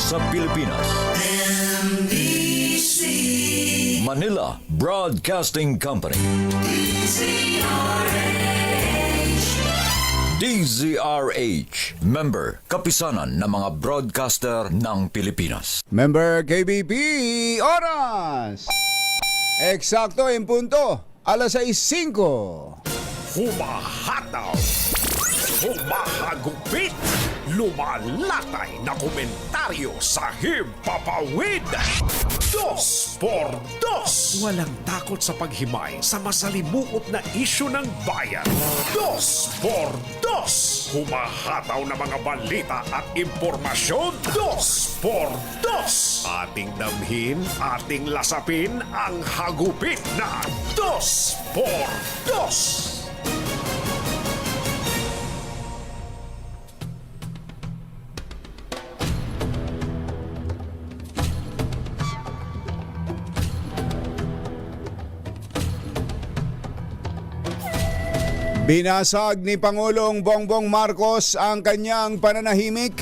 sa Pilipinas. NBC Manila Broadcasting Company. DZRH, member, kapisanan ng mga broadcaster ng Pilipinas. Member KBP, oras! Eksakto en punto, alas 6:05. Humahataw, humahagupit, lumalatay na komentaryo sa himpapawid. 2 por 2. Walang takot sa paghimay sa masalimuot na isyu ng bayan. 2 por 2. Humahataw na mga balita at impormasyon. 2 por 2. Ating damhin, ating lasapin ang hagupit na 2 por 2. Binasag ni Pangulong Bongbong Marcos ang kanyang pananahimik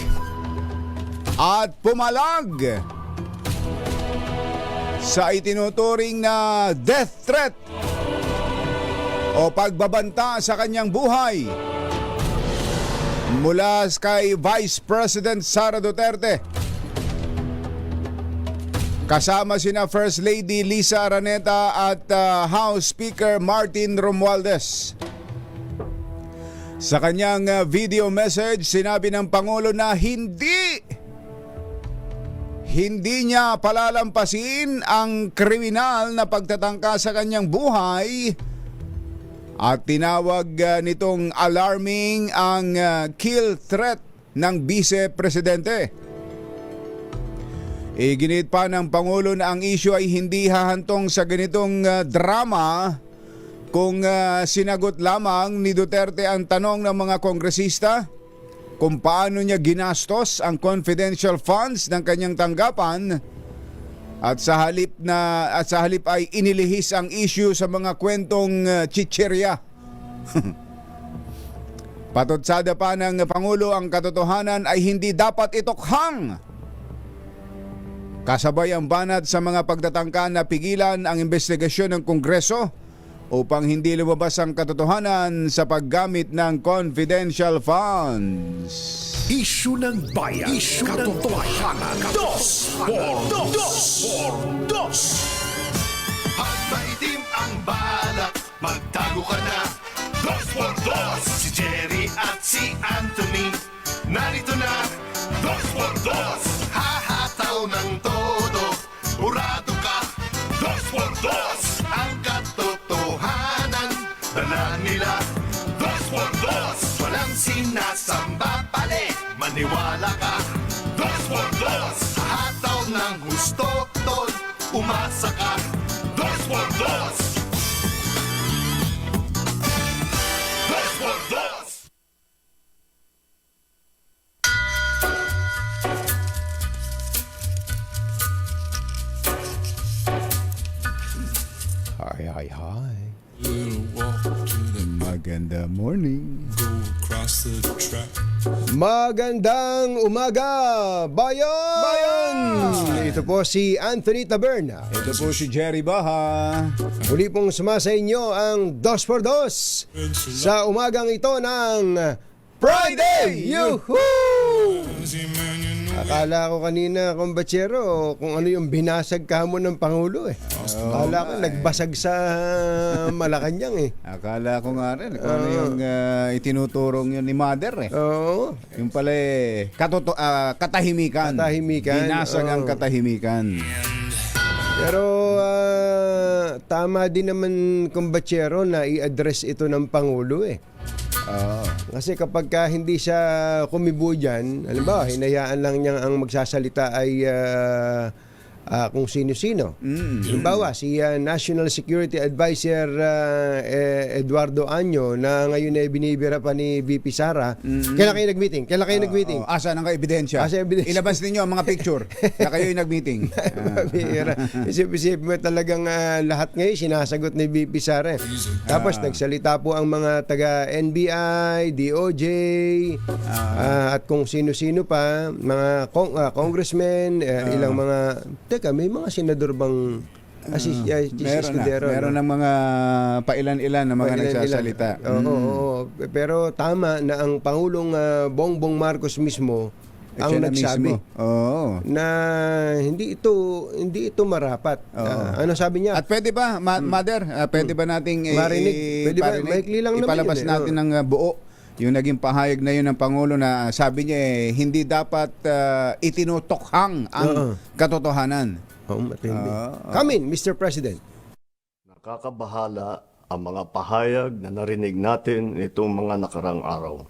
at pumalag sa itinuturing na death threat o pagbabanta sa kanyang buhay mula kay Vice President Sara Duterte. Kasama sina First Lady Lisa Araneta at House Speaker Martin Romualdez. Sa kanyang video message, sinabi ng Pangulo na hindi niya palalampasin ang kriminal na pagtatangka sa kanyang buhay at tinawag nitong alarming ang kill threat ng Vice Presidente. Iginit pa ng Pangulo na ang issue ay hindi hahantong sa ganitong drama kung sinagot lamang ni Duterte ang tanong ng mga kongresista kung paano niya ginastos ang confidential funds ng kanyang tanggapan at sa halip ay inilihis ang issue sa mga kwentong chichirya. Patutsada pa ng Pangulo ang katotohanan ay hindi dapat itokhang. Kasabay ang banat sa mga pagtatangka na pigilan ang investigasyon ng Kongreso upang hindi lumabas ang katotohanan sa paggamit ng confidential funds. Isyu ng bayan, isyu ng katotohanan. 2 por 2. Pag maitim ang balak, magtago ka na. 2 por 2. Si Jerry at si Anthony, narito na. 2 por 2. Hahataw ng todo, urado ka. 2 por 2. Ang katotohanan, dala nila. 2 por 2. Walang sinasamba pali, maniwala ka. 2 por 2. Hataw ng gusto, tol, umasa ka. 2 por 2. 2 por 2. Hi. Little walk to the Maganda morning. go across the track. Magandang umaga, bayan! Ito po si Anthony Taberna. Ito po si Jerry Baha. Muli pong sumasa inyo ang 2x2 sa umagang ito ng Friday! Yuhuu! Easy man, you know Akala ko kanina, kumbatsero, kung ano yung binasag kahapon ng Pangulo eh. Akala ko nagbasag sa Malacanang eh. Akala ko nga rin kung ano yung itinuturong yun ni Mother eh. Oo. Yung pala katahimikan. Katahimikan, Binasag ang oo. katahimikan. Pero tama din naman, kumbatsero, na i-address ito ng Pangulo eh. Kasi kapag hindi siya kumibo dyan, halimbawa, hinayaan lang niya ang magsasalita ay kung sino-sino. Halimbawa, si National Security Advisor Eduardo Año na ngayon ay binibira pa ni VP Sara. Kailan kayo nag-meeting? Asa ng ebidensya? Asa ebidensya? Ilabas ninyo ang mga picture na kayo'y nag-meeting. Bihira. Isip-isip mo talagang lahat ngayon sinasagot ni VP Sara. Tapos nagsalita po ang mga taga NBI, DOJ, at kung sino-sino pa, mga congressmen, ilang mga... Teka, may mga senador bang Meron ng mga pailan-ilan na mga nagsasalita. Oo. Pero tama na ang Pangulong Bongbong Marcos mismo ang Siya na nagsabi mismo. Oo. na hindi ito marapat. Ano sabi niya? At pwede ba, Mother, pwede ba nating Marinig? Pwede ba? Maikli lang naman ipalabas yun natin ng buo yung naging pahayag na yun ng Pangulo na sabi niya hindi dapat itinutokhang ang katotohanan. Matindi. Come in, Mr. President. Nakakabahala ang mga pahayag na narinig natin nitong mga nakarang araw.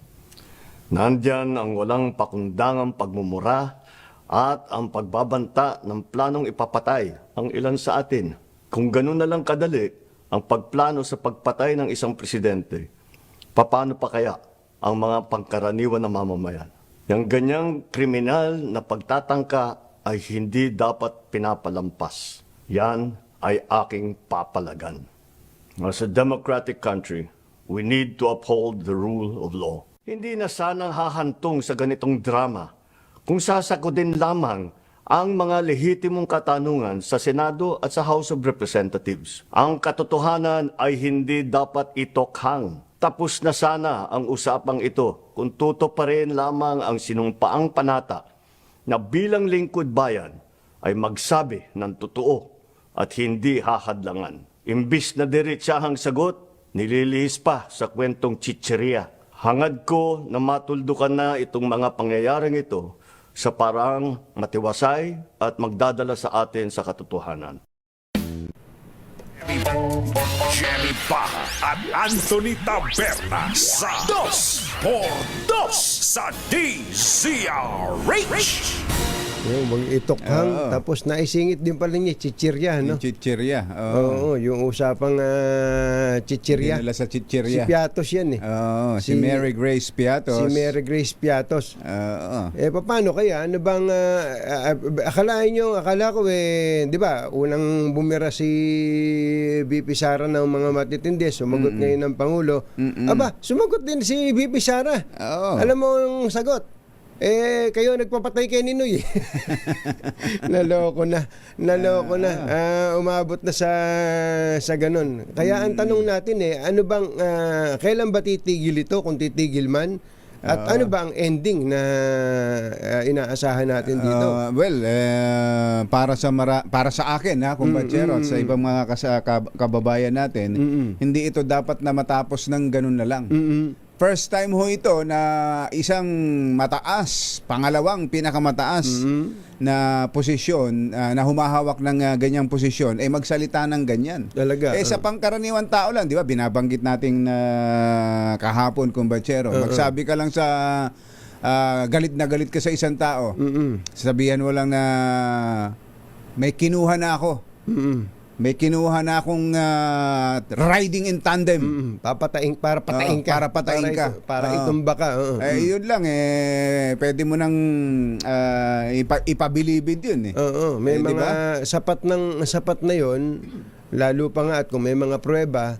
Nandyan ang walang pakundangang pagmumura at ang pagbabanta ng planong ipapatay ang ilan sa atin. Kung ganun na lang kadali ang pagplano sa pagpatay ng isang presidente, paano pa kaya ang mga pangkaraniwan na mamamayan? Yang ganyang kriminal na pagtatangka ay hindi dapat pinapalampas. Yan ay aking papalagan. As a democratic country, we need to uphold the rule of law. Hindi na sanang hahantong sa ganitong drama kung sasagutin lamang ang mga lehitimong katanungan sa Senado at sa House of Representatives. Ang katotohanan ay hindi dapat itokhang. Tapos na sana ang usapang ito kung tutuparin lamang ang sinumpaang panata na bilang lingkod bayan ay magsabi ng totoo at hindi hahadlangan. Imbis na diretsahang sagot, nililihis pa sa kwentong chicheria. Hangad ko na matuldukan na itong mga pangyayaring ito sa parang matiwasay at magdadala sa atin sa katotohanan. Jerry Baja at Anthony Taberna sa 2x2 sa DZRH. Yung mag-itokhang, tapos naisingit din pala niya, chichirya, no? Yung chichirya. Oo, yung usapang chichirya. Dinala sa Si chichirya. Piatos yan eh. Oo, si Mary Grace Piatos. Si Mary Grace Piatos. Oo. Paano kaya? Ano bang akala ko di ba, unang bumira si VP Sara ng mga matitindi, sumagot ngayon ng Pangulo. Aba, sumagot din si VP Sara. Oo. Alam mo ang sagot? Kayo nagpapatay kay Ninoy. Naloko na. Umabot na sa ganun. Kaya ang tanong natin ano bang, kailan ba titigil ito kung titigil man? At ano ba ang ending na inaasahan natin dito? Para sa akin, kumbachero, at sa ibang mga kababayan natin, hindi ito dapat na matapos ng ganun na lang. First time ho ito na isang mataas, pangalawang pinakamataas na posisyon, na humahawak ng ganyang posisyon, magsalita ng ganyan. Talaga. Sa pangkaraniwan tao lang, di ba, binabanggit nating kahapon, kumbachero, magsabi ka lang sa galit na galit ka sa isang tao, sabihan mo lang na may kinuha na ako. May kinuha na akong riding in tandem. Para patayin ka. Para patayin ka. Para itumba ka. Yun lang pwede mo nang ipabilibid yun Oo, may mga diba? sapat na yon. Lalo pa nga at kung may mga pruweba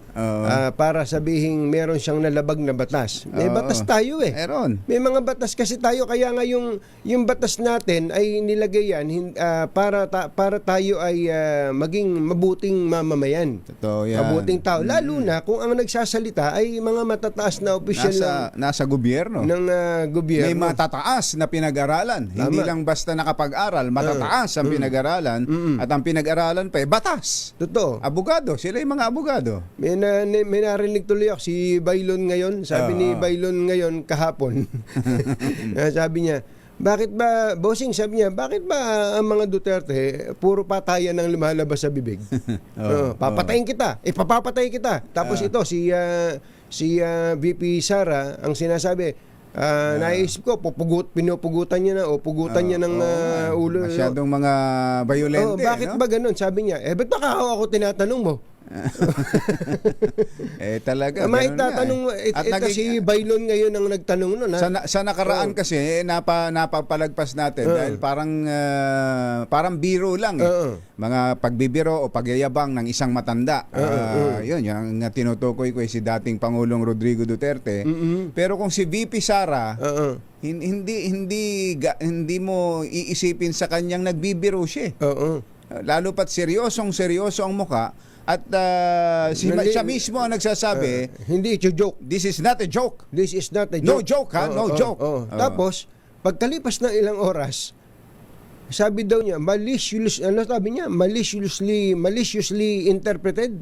para sabihing meron siyang nalabag na batas. May batas tayo Meron. May mga batas kasi tayo, kaya nga yung batas natin ay nilagay yan para tayo ay maging mabuting mamamayan. Totoo yan. Mabuting tao. Lalo na kung ang nagsasalita ay mga matataas na opisyal nasa gobyerno. ng gobyerno. May matataas na pinag-aralan. Hindi lang basta nakapag-aral, matataas ang pinag-aralan at ang pinag-aralan pa batas. Totoo. Abogado, sila yung mga abogado. May narinig tuloy ako si Bailon ngayon. Sabi ni Bailon ngayon kahapon. Sabi niya, bakit ba, bossing, sabi niya, bakit ba ang mga Duterte puro patayan ang lumalabas sa bibig? Papatayin kita. Papapatay kita. Tapos ito, si VP Sara, ang sinasabi, Naisip ko, pinupugutan niya na o pugutan niya ng ulo. Masyadong mga violente. Bakit no? ba ganun? Sabi niya, ba't baka ako tinatanong mo? Talaga. May ganun nga, tatanong At si Bailon ngayon ang nagtanong nun. sa nakaraan kasi napapalagpas natin dahil parang biro lang mga pagbibiro o pagyayabang ng isang matanda. Yun yung tinutukoy ko si dating Pangulong Rodrigo Duterte. Pero kung si VP Sara, hindi mo iisipin sa kanyang nagbibiro siya. Lalo pat seryoso ang mukha. At siya mismo ang nagsasabi, hindi ito joke. this is not a joke. This is not a No joke. joke, ha? No joke. Tapos, pagkalipas ng ilang oras, sabi daw niya, maliciously interpreted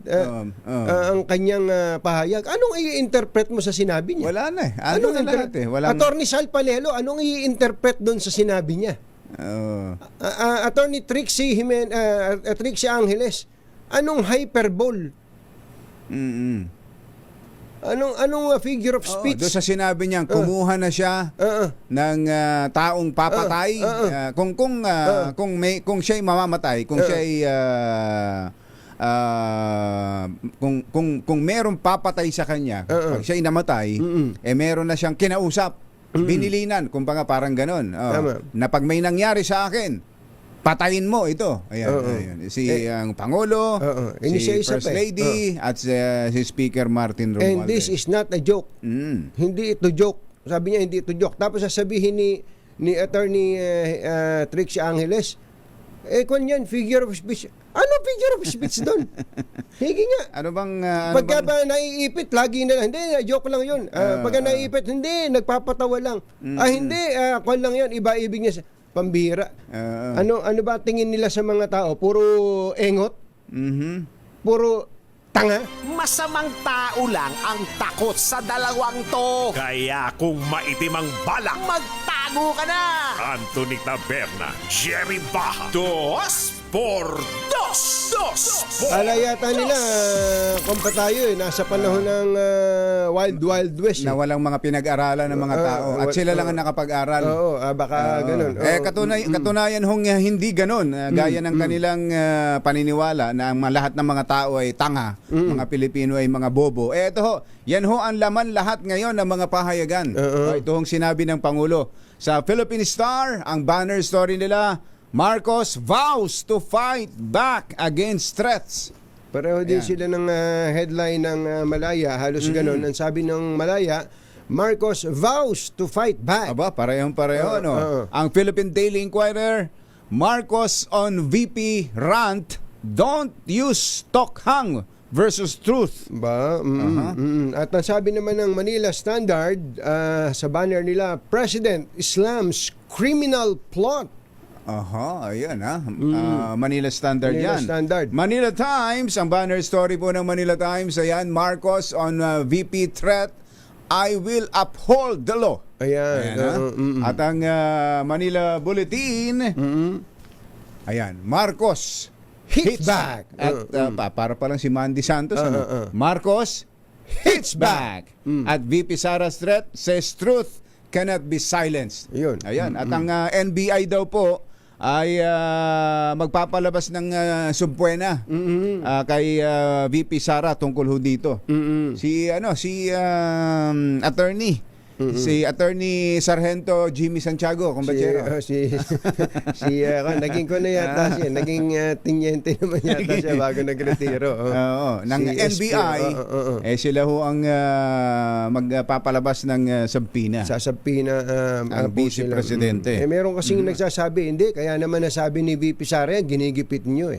ang kanyang pahayag. Anong i-interpret mo sa sinabi niya? Wala na eh. Anong lahat eh? Attorney Sal Palelo, anong i-interpret doon sa sinabi niya? Attorney Trixie Angeles, anong hyperbole? Anong figure of speech? Doon sa sinabi niya, kumuha na siya ng taong papatay. Kung siya'y mamamatay, kung siya'y kung merong papatay sa kanya, pag siya'y namatay, meron na siyang kinausap, binilinan, kumbaga parang ganon. Na pag may nangyari sa akin, patayin mo ito. Ayan. Ang Pangulo, si First Lady, at si Speaker Martin Romualdez. And this is not a joke. Hindi ito joke. Sabi niya, hindi ito joke. Tapos sasabihin ni Attorney Trixie Angeles, kung yan, figure of speech. Ano figure of speech doon? Higi nga. Pagka ba naiipit, lagi na lang, hindi, joke lang yun. Pagka naiipit, hindi, nagpapatawa lang. Hindi, kung lang yun, iba ibig niya. Pambira. Ano ba tingin nila sa mga tao? Puro engot? Puro tanga? Masamang tao lang ang takot sa dalawang to. Kaya kung maitim ang balak, magtago ka na! Anthony Taberna, Jerry Baja, 2x2. Ala yata nila, kumpa tayo nasa panahon ng Wild West. Na walang mga pinag-aralan ng mga tao. At sila lang ang nakapag-aral. Baka ganun. Katunayan hong hindi ganun. Gaya ng kanilang paniniwala na ang lahat ng mga tao ay tanga. Mga Pilipino ay mga bobo. Yan ho ang laman lahat ngayon ng mga pahayagan. Ito hong sinabi ng Pangulo. Sa Philippine Star, ang banner story nila, Marcos vows to fight back against threats. Pareho din sila ng headline ng Malaya. Halos ganun. Ang sabi ng Malaya, Marcos vows to fight back. Aba, parehong-pareho, no? Ang Philippine Daily Inquirer, Marcos on VP rant, don't use Tokhang versus truth. At ang sabi naman ng Manila Standard, sa banner nila, President Islam's criminal plot. Ayan Manila Standard Manila yan. Standard. Manila Times, ang banner story po ng Manila Times, ayan, Marcos on VP threat, I will uphold the law. Ayan. At ang Manila Bulletin, ayan, Marcos Hits back. At para pa lang si Mandy Santos, Marcos hits back. At VP Sara's threat says truth cannot be silenced. Yun. Ayan. At ang NBI daw po ay magpapalabas ng subpoena kay VP Sara tungkol ho dito. Si attorney si Attorney Sargento Jimmy Santiago, kumbachero. Naging ko na yata siya. Naging tinyente naman yata siya bago nagretiro. Ng NBI, sila ho ang magpapalabas ng subpoena. Sasabpina ang Vice Presidente. Meron kasing nagsasabi, hindi, kaya naman nasabi ni VP Sara, ginigipit nyo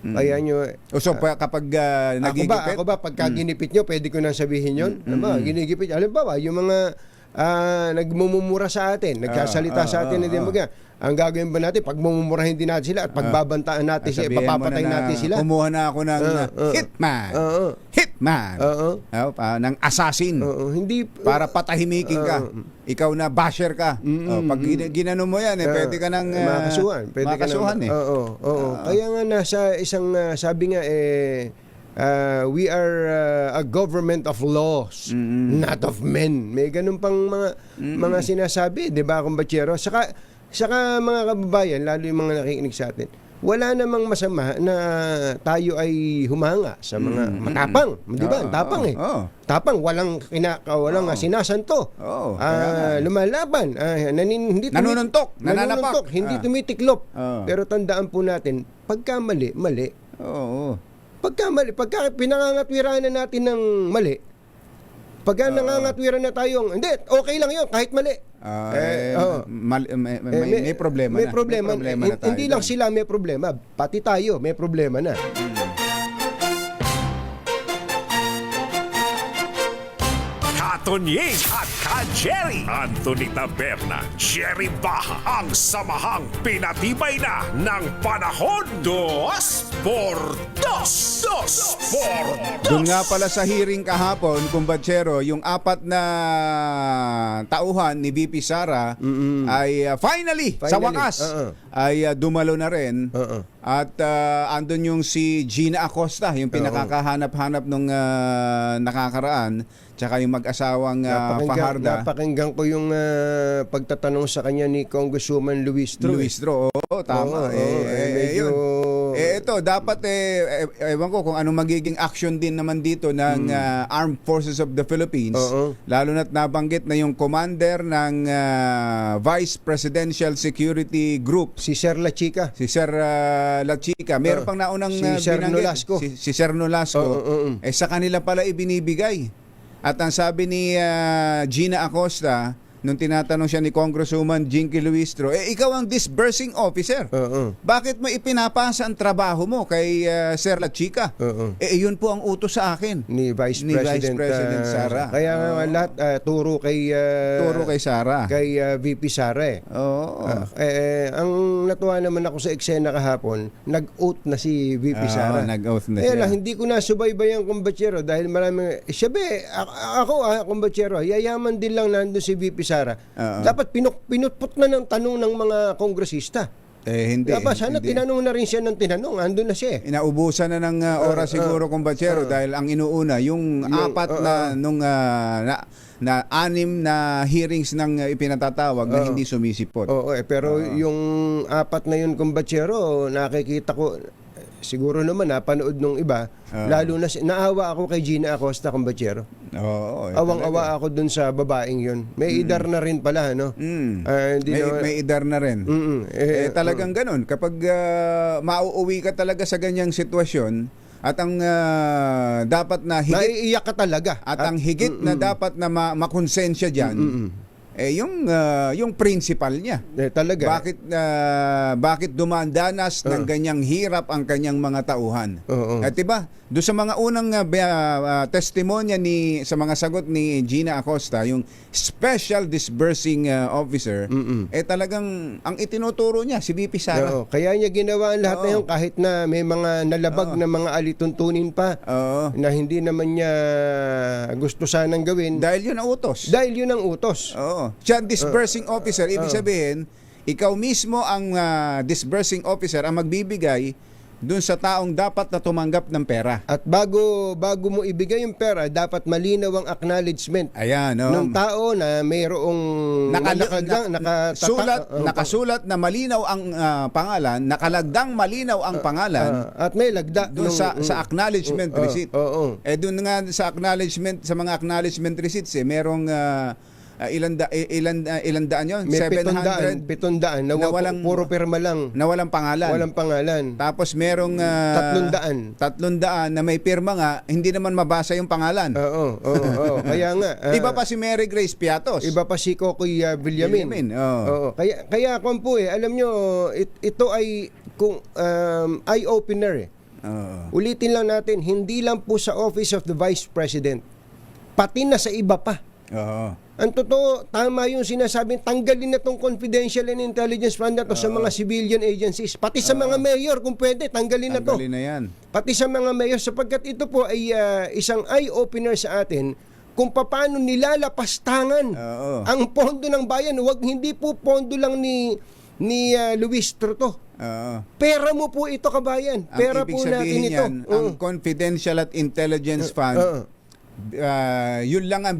Kaya nyo... So kapag nagigipit? Ako ba, pagka ginipit nyo, pwede ko nang sabihin yun? Ginigipit. Alam ba, yung mga nagmumumura sa atin, nagsasalita sa atin, hindi mo ang gagawin ba natin, pag mumumurahin din natin sila at pagbabantaan natin sila, papapatay natin sila. Kumuha na ako ng hitman. Hitman. Ng assassin. Hindi para patahimikin ka. Ikaw na basher ka. Pag ginano mo yan, pwede ka nang makasuhan. Makasuhan. Kaya nga nasa isang sabi nga we are a government of laws, not of men. May ganun pang mga sinasabi, 'di ba, kumbatsero? Saka mga kababayan, lalo yung mga nakikinig sa atin, wala namang masama na tayo ay humanga sa mga matapang, 'di ba? Ang tapang eh. Tapang, walang sinasanto. Lumalaban, Nanununtok, nananapak. hindi tumitiklop. Pero tandaan po natin, pagka mali. Pagka pinangangatwiran na natin ng mali, pagka nangangatwiran na tayong, hindi, okay lang yun, kahit mali. May problema May na. problema. May problema na tayo Hindi lang dyan. sila may problema, pati tayo may problema na. Katonying at Ka-Jerry. Anthony Taberna, Jerry Baha, ang samahang pinatibay na ng panahon. Dos por dos. Dos por dos. Doon nga pala sa hearing kahapon, kumbatsero, yung 4 na tauhan ni VP Sara ay finally, sa wakas, ay dumalo na rin. At andun yung si Gina Acosta, yung pinakakahanap-hanap nung nakakaraan, tsaka yung mag-asawang Fajarda. Napakinggan ko yung pagtatanong sa kanya ni Congresswoman Luis Tro. Oo, tama. Medyo... Ito, dapat ewan ko kung anong magiging action din naman dito ng Armed Forces of the Philippines. Lalo na't nabanggit na yung commander ng Vice Presidential Security Group, Si Sir La Chica. si Sir La Chica. Meron pang naunang Si Sir binanggit, Nolasco. si Sir Nolasco. Sa kanila pala ibinibigay. At ang sabi ni Gina Acosta, nung tinatanong siya ni Congresswoman Jinky Luistro, ikaw ang disbursing officer. Bakit mo ipinapasa ang trabaho mo kay Sir La Chica? Yun po ang utos sa akin. Ni Vice President Sara. Kaya nga lahat turo kay Sara. Kay VP Sara eh. Ang natuwa naman ako sa eksena kahapon, nag-oath na si VP Sara. Nag-oath na siya. Lang, hindi ko na subaybayan kumbatsero dahil maraming ako kumbatsero, yayaman din lang nandun si VP Sara. Dapat pinutput na ng tanong ng mga kongresista. Hindi. Dapat sana hindi. tinanong na rin siya ng tinanong. Andun na siya eh. Inaubusan na ng oras siguro, kumbatsero, dahil ang inuuna, yung 4 na 6 na hearings ng ipinatatawag na hindi sumisipot. Pero yung 4 na yun, kumbatsero, nakikita ko, siguro naman napanood nung iba, lalo na naawa ako kay Gina Acosta, kumbatsero. Awang-awa ako dun sa babaeng yun. May idar na rin pala, no? May idar na rin. Talagang ganun. Kapag mauuwi ka talaga sa ganyang sitwasyon, at ang dapat na higit, naiiyak ka talaga. at ang higit na dapat na makonsensya dyan, yung principal niya. Talaga. Bakit dumandanas ng ganyang hirap ang kanyang mga tauhan? At diba, doon sa mga unang testimonya sa mga sagot ni Gina Acosta, yung Special Disbursing Officer, talagang ang itinuturo niya si VP Sara. Kaya niya ginawa ang lahat na yun kahit na may mga nalabag na mga alituntunin pa na hindi naman niya gusto sanang gawin. Dahil yun ang utos. Siya ang disbursing officer. Ibig sabihin, ikaw mismo ang disbursing officer ang magbibigay dun sa taong dapat na tumanggap ng pera. At bago mo ibigay yung pera, dapat malinaw ang acknowledgement ng tao na mayroong nakasulat na malinaw ang pangalan, nakalagdang malinaw ang pangalan, at may lagda dun sa acknowledgement receipt. Dun nga sa mga acknowledgement receipts, merong ilan daan yun? May 700 na walang puro pirma lang. Na walang pangalan. Tapos merong 300 na may pirma nga, hindi naman mabasa yung pangalan. Kaya nga. Iba pa si Mary Grace Piatos. Iba pa si Kokoy Villamin. Kaya kung po alam nyo, ito ay eye-opener eh. Ulitin lang natin, hindi lang po sa Office of the Vice President, pati na sa iba pa. Ang totoo, tama yung sinasabing tanggalin na tong confidential and intelligence fund na to sa mga civilian agencies. Pati sa mga mayor, kung pwede, tanggalin na to. Tanggalin na yan. Pati sa mga mayor, sapagkat ito po ay isang eye-opener sa atin kung paano nilalapastangan ang pondo ng bayan. Hindi po pondo lang ni ni Luis Truto. Oo. Pera mo po ito, kabayan. Ang Pera ibig po sabihin natin ito. yan, ang Confidential at Intelligence Fund, yun lang ang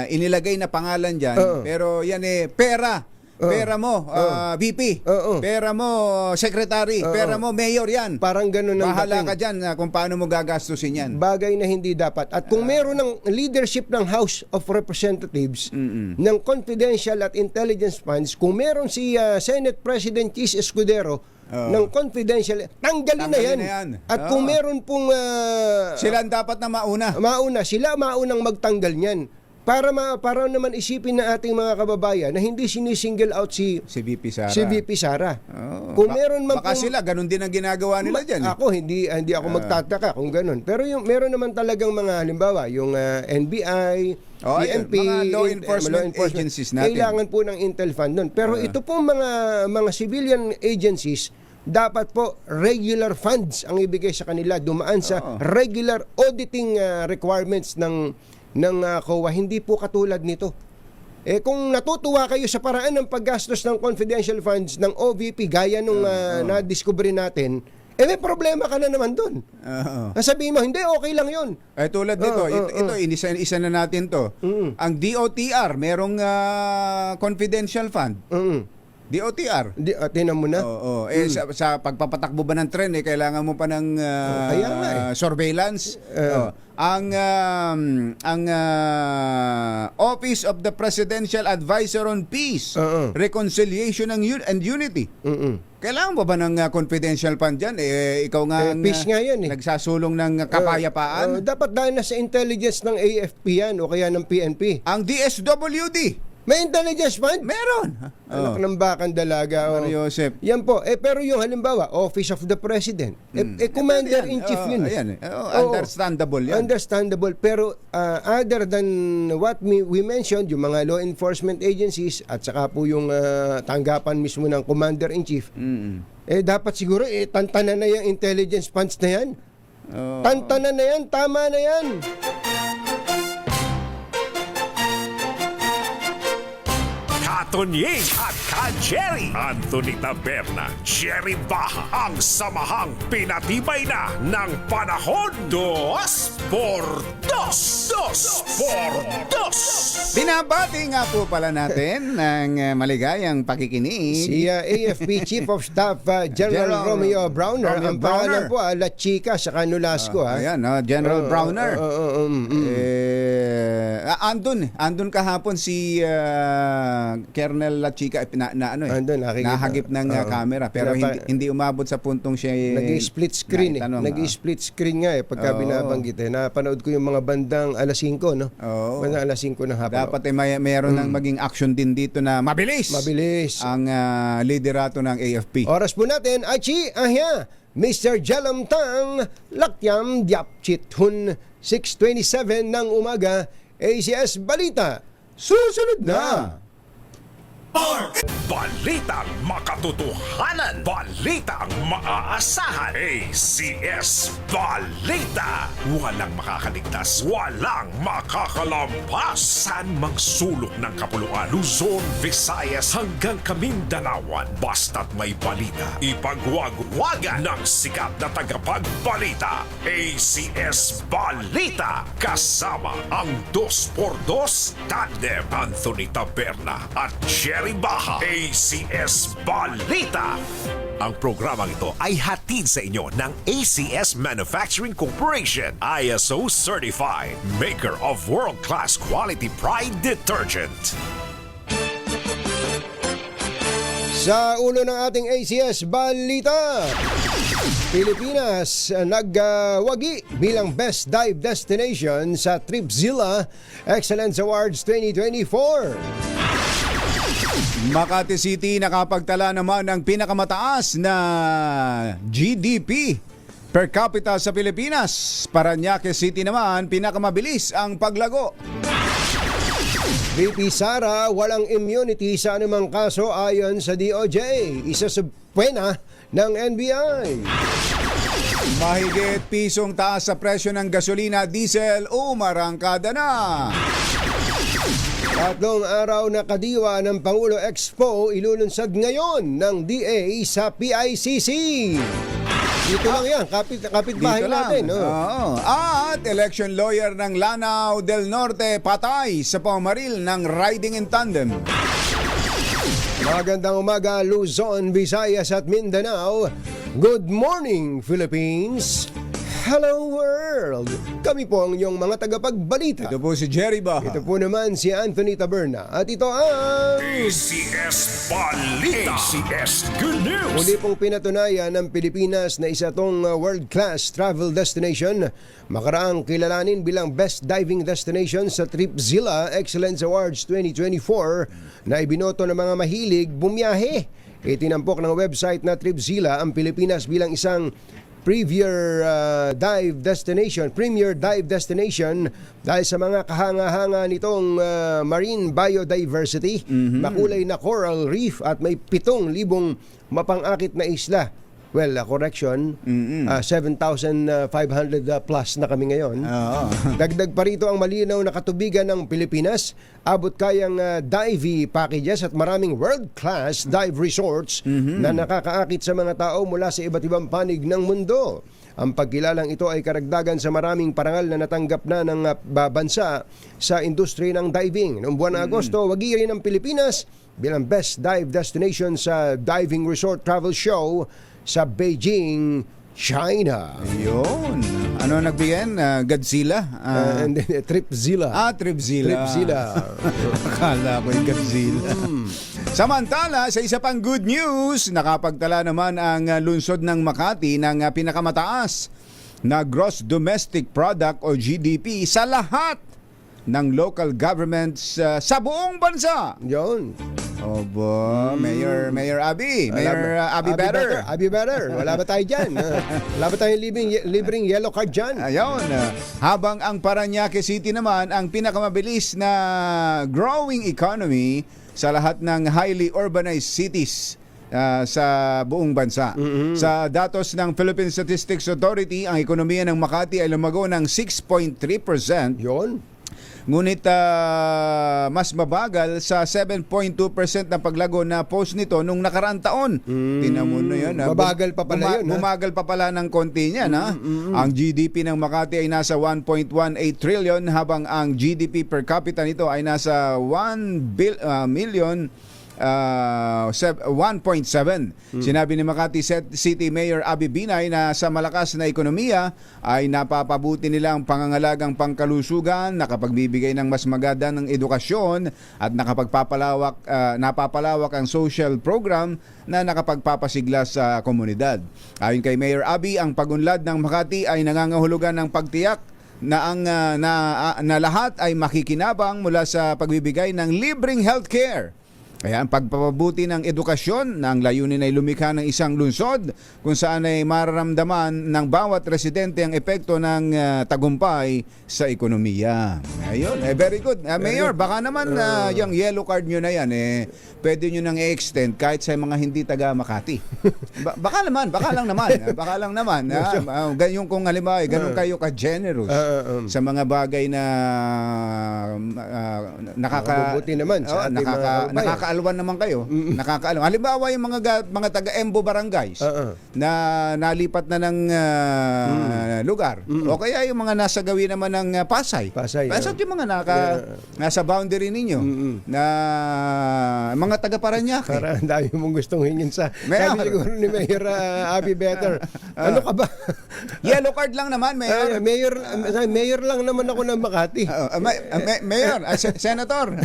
inilagay na pangalan dyan. Pero yan pera. Pera mo, VP. Pera mo, Secretary. Pera mo, Mayor yan. Parang ganun ang Bahala dating. ka dyan kung paano mo gagastusin yan. Bagay na hindi dapat. At kung meron ng leadership ng House of Representatives ng Confidential at Intelligence Funds, kung meron si Senate President Chis Escudero ng confidential, tanggalin na yan. At kung meron pong Sila ang dapat na mauna. sila maunang magtanggal niyan. Para naman isipin na ating mga kababayan na hindi sinisingle out si VP Sara. VP Sara. Oo. Kung meron man Baka pong- sila, ganun din ang ginagawa nila dyan. Ako hindi ako magtataka kung ganun. Pero yung meron naman talagang mga halimbawa, yung NBI, PNP, mga law enforcement agencies natin. Kailangan po ng Intel Fund nun. Pero ito pong mga civilian agencies, dapat po regular funds ang ibigay sa kanila, dumaan sa regular auditing requirements ng COA, hindi po katulad nito. Kung natutuwa kayo sa paraan ng paggastos ng confidential funds ng OVP gaya nung na-discover natin, may problema ka na naman doon. Sabihin mo, hindi, okay lang yun. Tulad nito, ito isa na natin to. Ang DOTR, merong confidential fund. DOTR. Tinan mo na. Oo. Sa pagpapatakbo ba ng tren, kailangan mo pa ng Kaya nga surveillance. Ang Office of the Presidential Advisor on Peace, Reconciliation and Unity. Kailangan ba ng confidential fund dyan? Ikaw nga peace nga yan nagsasulong ng kapayapaan. Dapat dahil na sa intelligence ng AFP yan o kaya ng PNP. Ang DSWD, May intelligence fund? meron. Anak ng bakang dalaga. Mario Joseph. Yan po. Pero yung halimbawa, Office of the President, Commander-in-Chief yun. Understandable yan. Understandable. Pero other than what we mentioned, yung mga law enforcement agencies at saka po yung tanggapan mismo ng Commander-in-Chief, dapat siguro tantanan na yung intelligence funds na yan. Tantanan na yan. Tama na yan. Tonying at Ka-Jerry. Anthony Taberna, Jerry Baha, ang samahang pinatibay na ng panahon. 2 por 2. 2 por 2. Binabati nga po pala natin ng maligayang pakikinig. Si AFP Chief of Staff General Romeo Browner. Ang pangalan po, La Chica sa Canulasco. Ayan, General Browner. Andun kahapon si Colonel La Chica nahagip ng camera pero hindi umabot sa puntong siya nag-split screen nag-split screen nga pagka binabanggit napanood ko yung mga bandang alas 5 no. Bandang alas 5 ng hapon. Dapat mayroon ng maging action din dito na mabilis ang liderato ng AFP. Oras po natin Achi Ahya Mr. Jalam Tang Lakyam Diapchit Hun 6:27 ng umaga. ACS Balita susunod na. Balitang makatotohanan. Balitang maaasahan. ACS Balita. Walang makakaligtas. Walang makakalampas. San mang sulok ng kapuluan. Luzon, Visayas hanggang Kamindanawan. Basta't may balita. Ipagwagwagan ng sikat na tagapagbalita. ACS Balita. Kasama ang 2x2 tandem Anthony Taberna at Jerry Baha. ACS Balita. Ang programang ito ay hatid sa inyo ng ACS Manufacturing Corporation, ISO certified, maker of world-class quality Pride detergent. Sa ulo ng ating ACS Balita, Pilipinas nagwagi bilang Best Dive Destination sa Tripzilla Excellence Awards 2024. Makati City nakapagtala naman ng pinakamataas na GDP per capita sa Pilipinas. Parañaque City naman pinakamabilis ang paglago. VP Sara walang immunity sa anumang kaso ayon sa DOJ. Isa sa pwena ng NBI. Mahigit pisong taas sa presyo ng gasolina, diesel, umarangkada na. Tatlong araw na kadiwa ng Pangulo Expo ilulunsad ngayon ng DA sa PICC. Dito lang yan, kapit-bahay Dito lang. natin. Oh. Oo. At election lawyer ng Lanao del Norte patay sa pamaril ng riding in tandem. Magandang umaga, Luzon, Visayas at Mindanao. Good morning, Philippines. Hello, world. Kami po ang inyong mga tagapagbalita. Ito po si Jerry Baha. Ito po naman si Anthony Taberna. At ito ang... ACS Balita. ACS Good News. Muli pong pinatunayan ng Pilipinas na isa tong world-class travel destination. Makaraang kilalanin bilang Best Diving Destination sa Tripzilla Excellence Awards 2024 na ibinoto ng mga mahilig bumiyahe. Itinampok ng website na Tripzilla ang Pilipinas bilang isang premier dive destination dahil sa mga kahanga-hanga nitong marine biodiversity, makulay na coral reef at may 7,000 mapang-akit na isla. Well, correction, 7,500 plus na kami ngayon. Oo. Dagdag pa rito ang malinaw na katubigan ng Pilipinas, abot kayang dive packages at maraming world-class dive resorts na nakakaakit sa mga tao mula sa iba't ibang panig ng mundo. Ang pagkilalang ito ay karagdagan sa maraming parangal na natanggap na ng bansa sa industriya ng diving. Noong buwan ng Agosto, wagi rin ang Pilipinas bilang Best Dive Destination sa Diving Resort Travel Show sa Beijing, China. Yun. Ano nagbigyan? Godzilla? And then, Tripzilla. Tripzilla. Tripzilla. Akala ko yung Godzilla. Samantala, sa isa pang good news, nakapagtala naman ang lungsod ng Makati ng pinakamataas na gross domestic product o GDP sa lahat ng local governments sa buong bansa. Yun. Obo, Mayor Abby. Mayor Abby Better. Abby Better. Wala ba tayo dyan? Wala ba tayong libreng yellow card dyan? Ayun. Habang ang Parañaque City naman ang pinakamabilis na growing economy sa lahat ng highly urbanized cities sa buong bansa. Sa datos ng Philippine Statistics Authority, ang ekonomiya ng Makati ay lumago ng 6.3%. Yun. Ngunit mas mabagal sa 7.2% ng paglago na post nito nung nakaraang taon. Tingnan mo na yun. Mabagal pa pala yun. Bumagal pa pala ng konti niyan. Ang GDP ng Makati ay nasa 1.18 trillion habang ang GDP per capita nito ay nasa 1.7. Sinabi ni Makati City Mayor Abby Binay na sa malakas na ekonomiya ay napapabuti nila ang pangangalagang pangkalusugan, nakapagbibigay ng mas maganda ng edukasyon at napapalawak ang social program na nakapagpapasigla sa komunidad. Ayon kay Mayor Abby, ang pagunlad ng Makati ay nangangahulugan ng pagtiyak na ang na lahat ay makikinabang mula sa pagbibigay ng libreng healthcare. Kaya ang pagpapabuti ng edukasyon na ang layunin ay lumikha ng isang lungsod kung saan ay mararamdaman ng bawat residente ang epekto ng tagumpay sa ekonomiya. Ayun, very good. Mayor, baka naman yung yellow card nyo na yan, pwede nyo nang i-extend kahit sa mga hindi taga Makati. Baka lang naman. Ganyan kung halimbawa, ganun kayo ka-generous sa mga bagay na Nakakabuti naman sa ating mga nakakaalwan naman kayo. Nakakaalwan. Halimbawa yung mga taga-Embo barangays na nalipat na ng lugar. O kaya yung mga nasa gawin naman ng Pasay. Pasay yung mga nasa boundary ninyo na mga taga-Parañaque. Parang dami mong gustong hingin sa... Mayor. Sabi siguro ni Mayor Abby Better. Ano ka ba? Yellow card lang naman, Mayor. Mayor lang naman ako ng Makati. Mayor, Senator.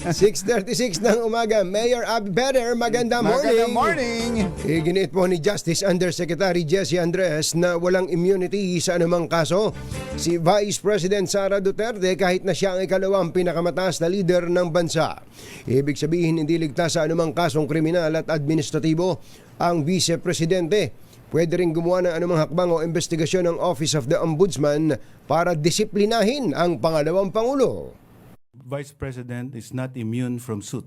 6:36 ng umaga. Mayor Abby Better, magandang morning. Iginiit po ni Justice Undersecretary Jesse Andres na walang immunity sa anumang kaso si Vice President Sara Duterte kahit na siya ang ikalawang pinakamataas na leader ng bansa. Ibig sabihin hindi ligtas sa anumang kasong kriminal at administratibo ang Vice Presidente. Pwede rin gumawa ng anumang hakbang o investigasyon ng Office of the Ombudsman para disiplinahin ang pangalawang Pangulo. Vice President is not immune from suit.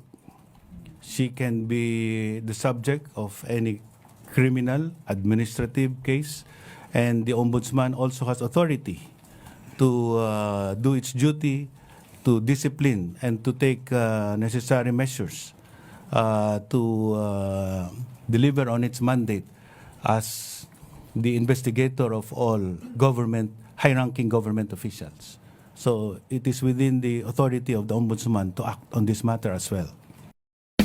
She can be the subject of any criminal, administrative case, and the Ombudsman also has authority to do its duty to discipline and to take necessary measures to deliver on its mandate as the investigator of all high-ranking government officials. So it is within the authority of the Ombudsman to act on this matter as well.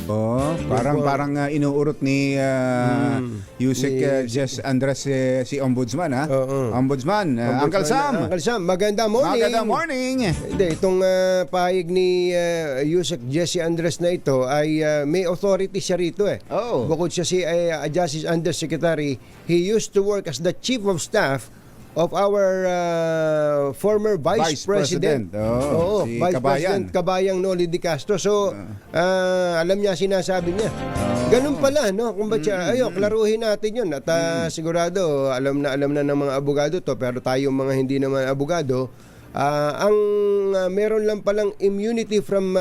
Oh, parang inuurot ni Yusek Jess Andres si Ombudsman, ha? Oo. Ombudsman, Uncle Sam. Uncle Sam, magandang morning. Magandang morning. Hindi, itong pahayag ni Yusek Jesse Andres na ito ay may authority siya rito eh. Oh. Bukod siya si Justice Undersecretary, he used to work as the Chief of Staff of our former Vice President. Oo, si Vice Kabayan. President Kabayang Noli de Castro. So, alam niya, sinasabi niya. Ganun pala, no? Kung ba't siya, klaruhin natin yun. At sigurado, alam na ng mga abogado to, pero tayong mga hindi naman abogado, ang meron lang palang immunity from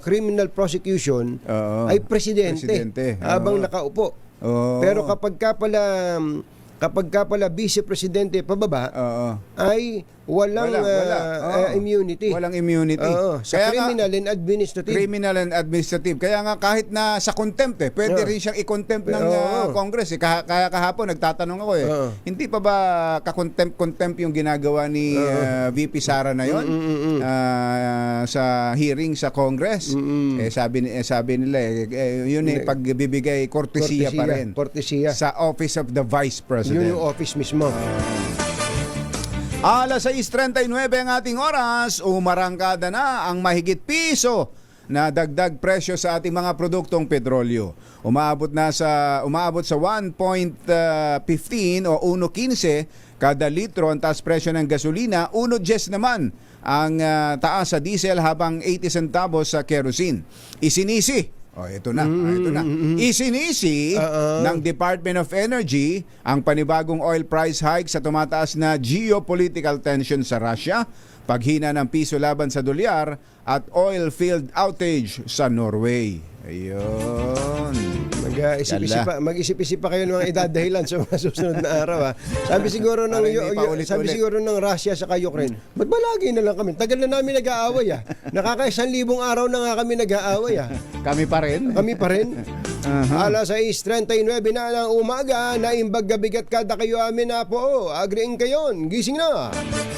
criminal prosecution Oo. ay presidente. Habang Oo. nakaupo. Oo. Pero kapag ka pala vice-presidente pababa, Oo. ay walang Oo. immunity. Walang immunity. Oo. Sa Kaya nga, criminal and administrative. criminal and administrative. Kaya nga kahit na sa contempt pwede Oo. rin siyang i-contempt ng Oo. Congress. Kaya kahapon nagtatanong ako Oo. hindi pa ba ka-contempt yung ginagawa ni VP Sara na yon sa hearing sa Congress? Sabi nila yun pagbibigay kortesiya pa rin Kortesiya. sa Office of the Vice President. Yun yung office mismo. Alas 6:39 ang ating oras, umarangkada na ang mahigit piso na dagdag presyo sa ating mga produktong petrolyo. Umabot sa 1.15 o 1.15 kada litro ang taas presyo ng gasolina, 1.10 naman ang taas sa diesel habang 80 centavos sa kerosene. Ito na. Isinisi ng Department of Energy ang panibagong oil price hike sa tumataas na geopolitical tension sa Russia, paghina ng piso laban sa dolyar at oil field outage sa Norway. Ayun. Mag-isip-isip pa kayo ng mga idadahilan sa mga susunod na araw. Sabi siguro ng Russia sa Ukraine, ba't ba lagi na lang kami? Tagal na namin nag-aaway. Nakaka-1,000 araw na nga kami nag-aaway. Kami pa rin. Alas 6:39 na ng umaga, naimbag gabigat kada kayo amin na po. Agreeing kayon, gising na.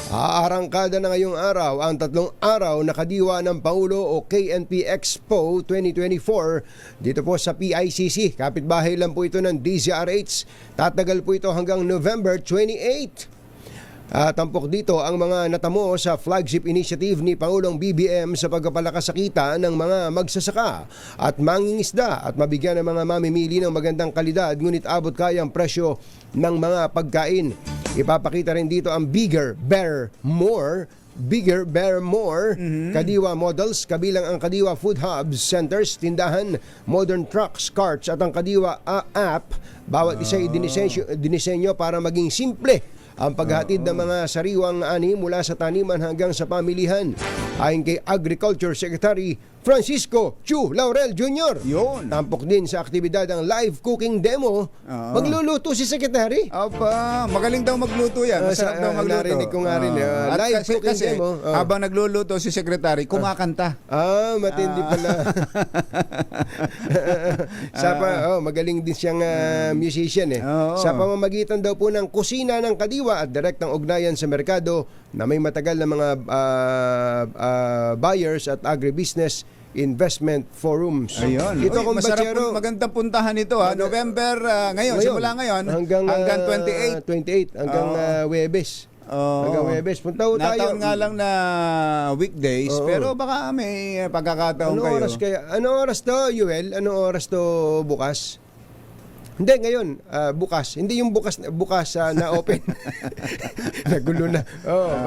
Aarangkada na ngayong araw ang 3 araw na kadiwa ng Pangulo o KNP Expo 2024 dito po sa PICC. Kapitbahay lang po ito ng DZRH. Tatagal po ito hanggang November 28. Tampok dito ang mga natamo sa flagship initiative ni Pangulong BBM sa pagpapalakas sa kita ng mga magsasaka at mangingisda at mabigyan ng mga mamimili ng magandang kalidad ngunit abot kayang presyo ng mga pagkain. Ipapakita rin dito ang Bigger, Better, More Kadiwa models, kabilang ang Kadiwa Food Hubs, Centers, Tindahan, Modern Trucks, Carts at ang Kadiwa app. Bawat isa ay dinisenyo para maging simple ang paghatid ng mga sariwang ani mula sa taniman hanggang sa pamilihan. Ayon kay Agriculture Secretary Francisco Chu Laurel Jr. Yun. Tampok din sa aktibidad ang live cooking demo. Magluluto si Secretary. Magaling daw magluto yan. Masarap daw magluto. Narinig ko nga rin. Live cooking demo. Habang nagluluto si Secretary, kumakanta. Matindi pala. Magaling din siyang musician eh. Sa pamamagitan daw po ng kusina ng Kadiwa at direktang ugnayan sa merkado na may matagal na mga buyers at agribusiness investment forums. Ayun. Ito kung masarap magandang puntahan ito November simula ngayon hanggang 28. Hanggang Huwebes. Hanggang Huwebes. Punta ho tayo. Nataon nga lang na weekdays pero baka may pagkakataon kayo. Anong oras to, Yuel? Anong oras to bukas? Hindi, ngayon, bukas. Hindi yung bukas na open. Nagulo na.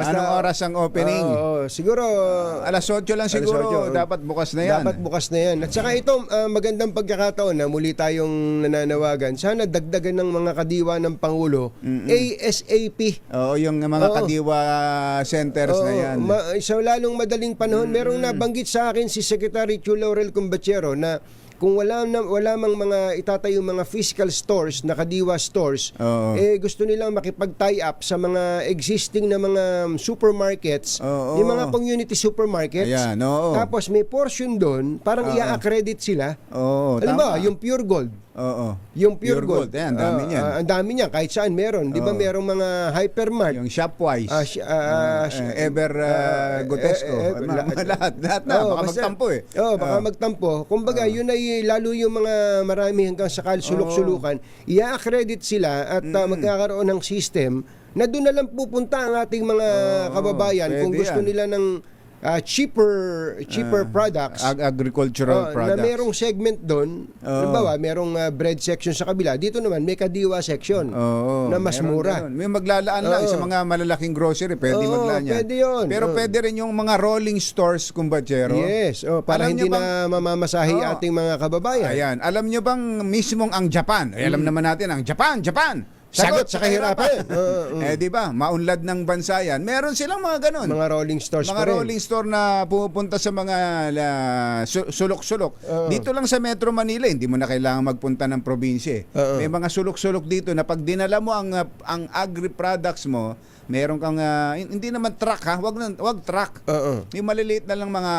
Anong oras ang opening? Siguro, alas 8 lang siguro. Dapat bukas na yan. Dapat bukas na yan. At saka ito, magandang pagkakataon na muli tayong nananawagan. Sana dagdagan ng mga kadiwa ng Pangulo, ASAP. Yung mga kadiwa centers na yan. Sa lalong madaling panahon, merong nabanggit sa akin si Secretary Chu Laurel Cumbachero na kung wala mang mga itatayo mga physical stores, nakadiwa stores, Oo. gusto nilang makipag-tie up sa mga existing na mga supermarkets, Oo. yung mga community supermarkets. Ayan, oo. Tapos may portion doon, parang i-accredit sila. Oo, Alam ba, tama. yung Pure Gold. Oo. Yung Pure Gold. Ayan, dami niyan. Ang dami niyan, kahit saan meron. Di ba merong mga hypermart? Yung Shopwise. Ever Gotesco. Lahat na. Baka magtampo eh. Baka magtampo. Kumbaga, yun ay lalo yung mga marami hanggang sa sulok-sulukan. I-accredit sila at magkakaroon ng system na doon na lang pupunta ang ating mga kababayan kung pwede gusto yan. nila ng cheaper products. Agricultural products. Na merong segment doon. Halimbawa, merong bread section sa kabila. Dito naman, may kadiwa section na mas meron mura. ganun. May maglalaan lang sa mga malalaking grocery, pwede maglaan yan. pwede yun. Pero pwede rin yung mga rolling stores, kumbachero. Yes, para Alam hindi nyo na mamamasahi ating mga kababayan. Ayan, alam nyo bang mismong ang Japan, alam naman natin ang Japan! Sagot sa kahirapan. Di ba? Maunlad ng bansa yan. Meron silang mga ganun. Mga rolling stores Mga pa rin. rolling store na pupunta sa mga sulok-sulok. Dito lang sa Metro Manila, hindi mo na kailangan magpunta ng probinsya. May mga sulok-sulok dito na pag dinala mo ang agri-products mo, meron kang hindi naman truck ha, wag truck. May maliliit na lang mga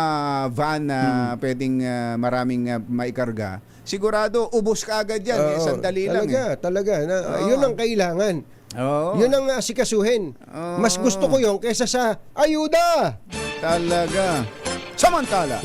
van na pwedeng maraming maikarga. Sigurado ubos ka agad yan, sandali lang. Talaga. Yun ang kailangan. Yun ang asikasuhin. Mas gusto ko yun kaysa sa ayuda. Talaga. Samantala,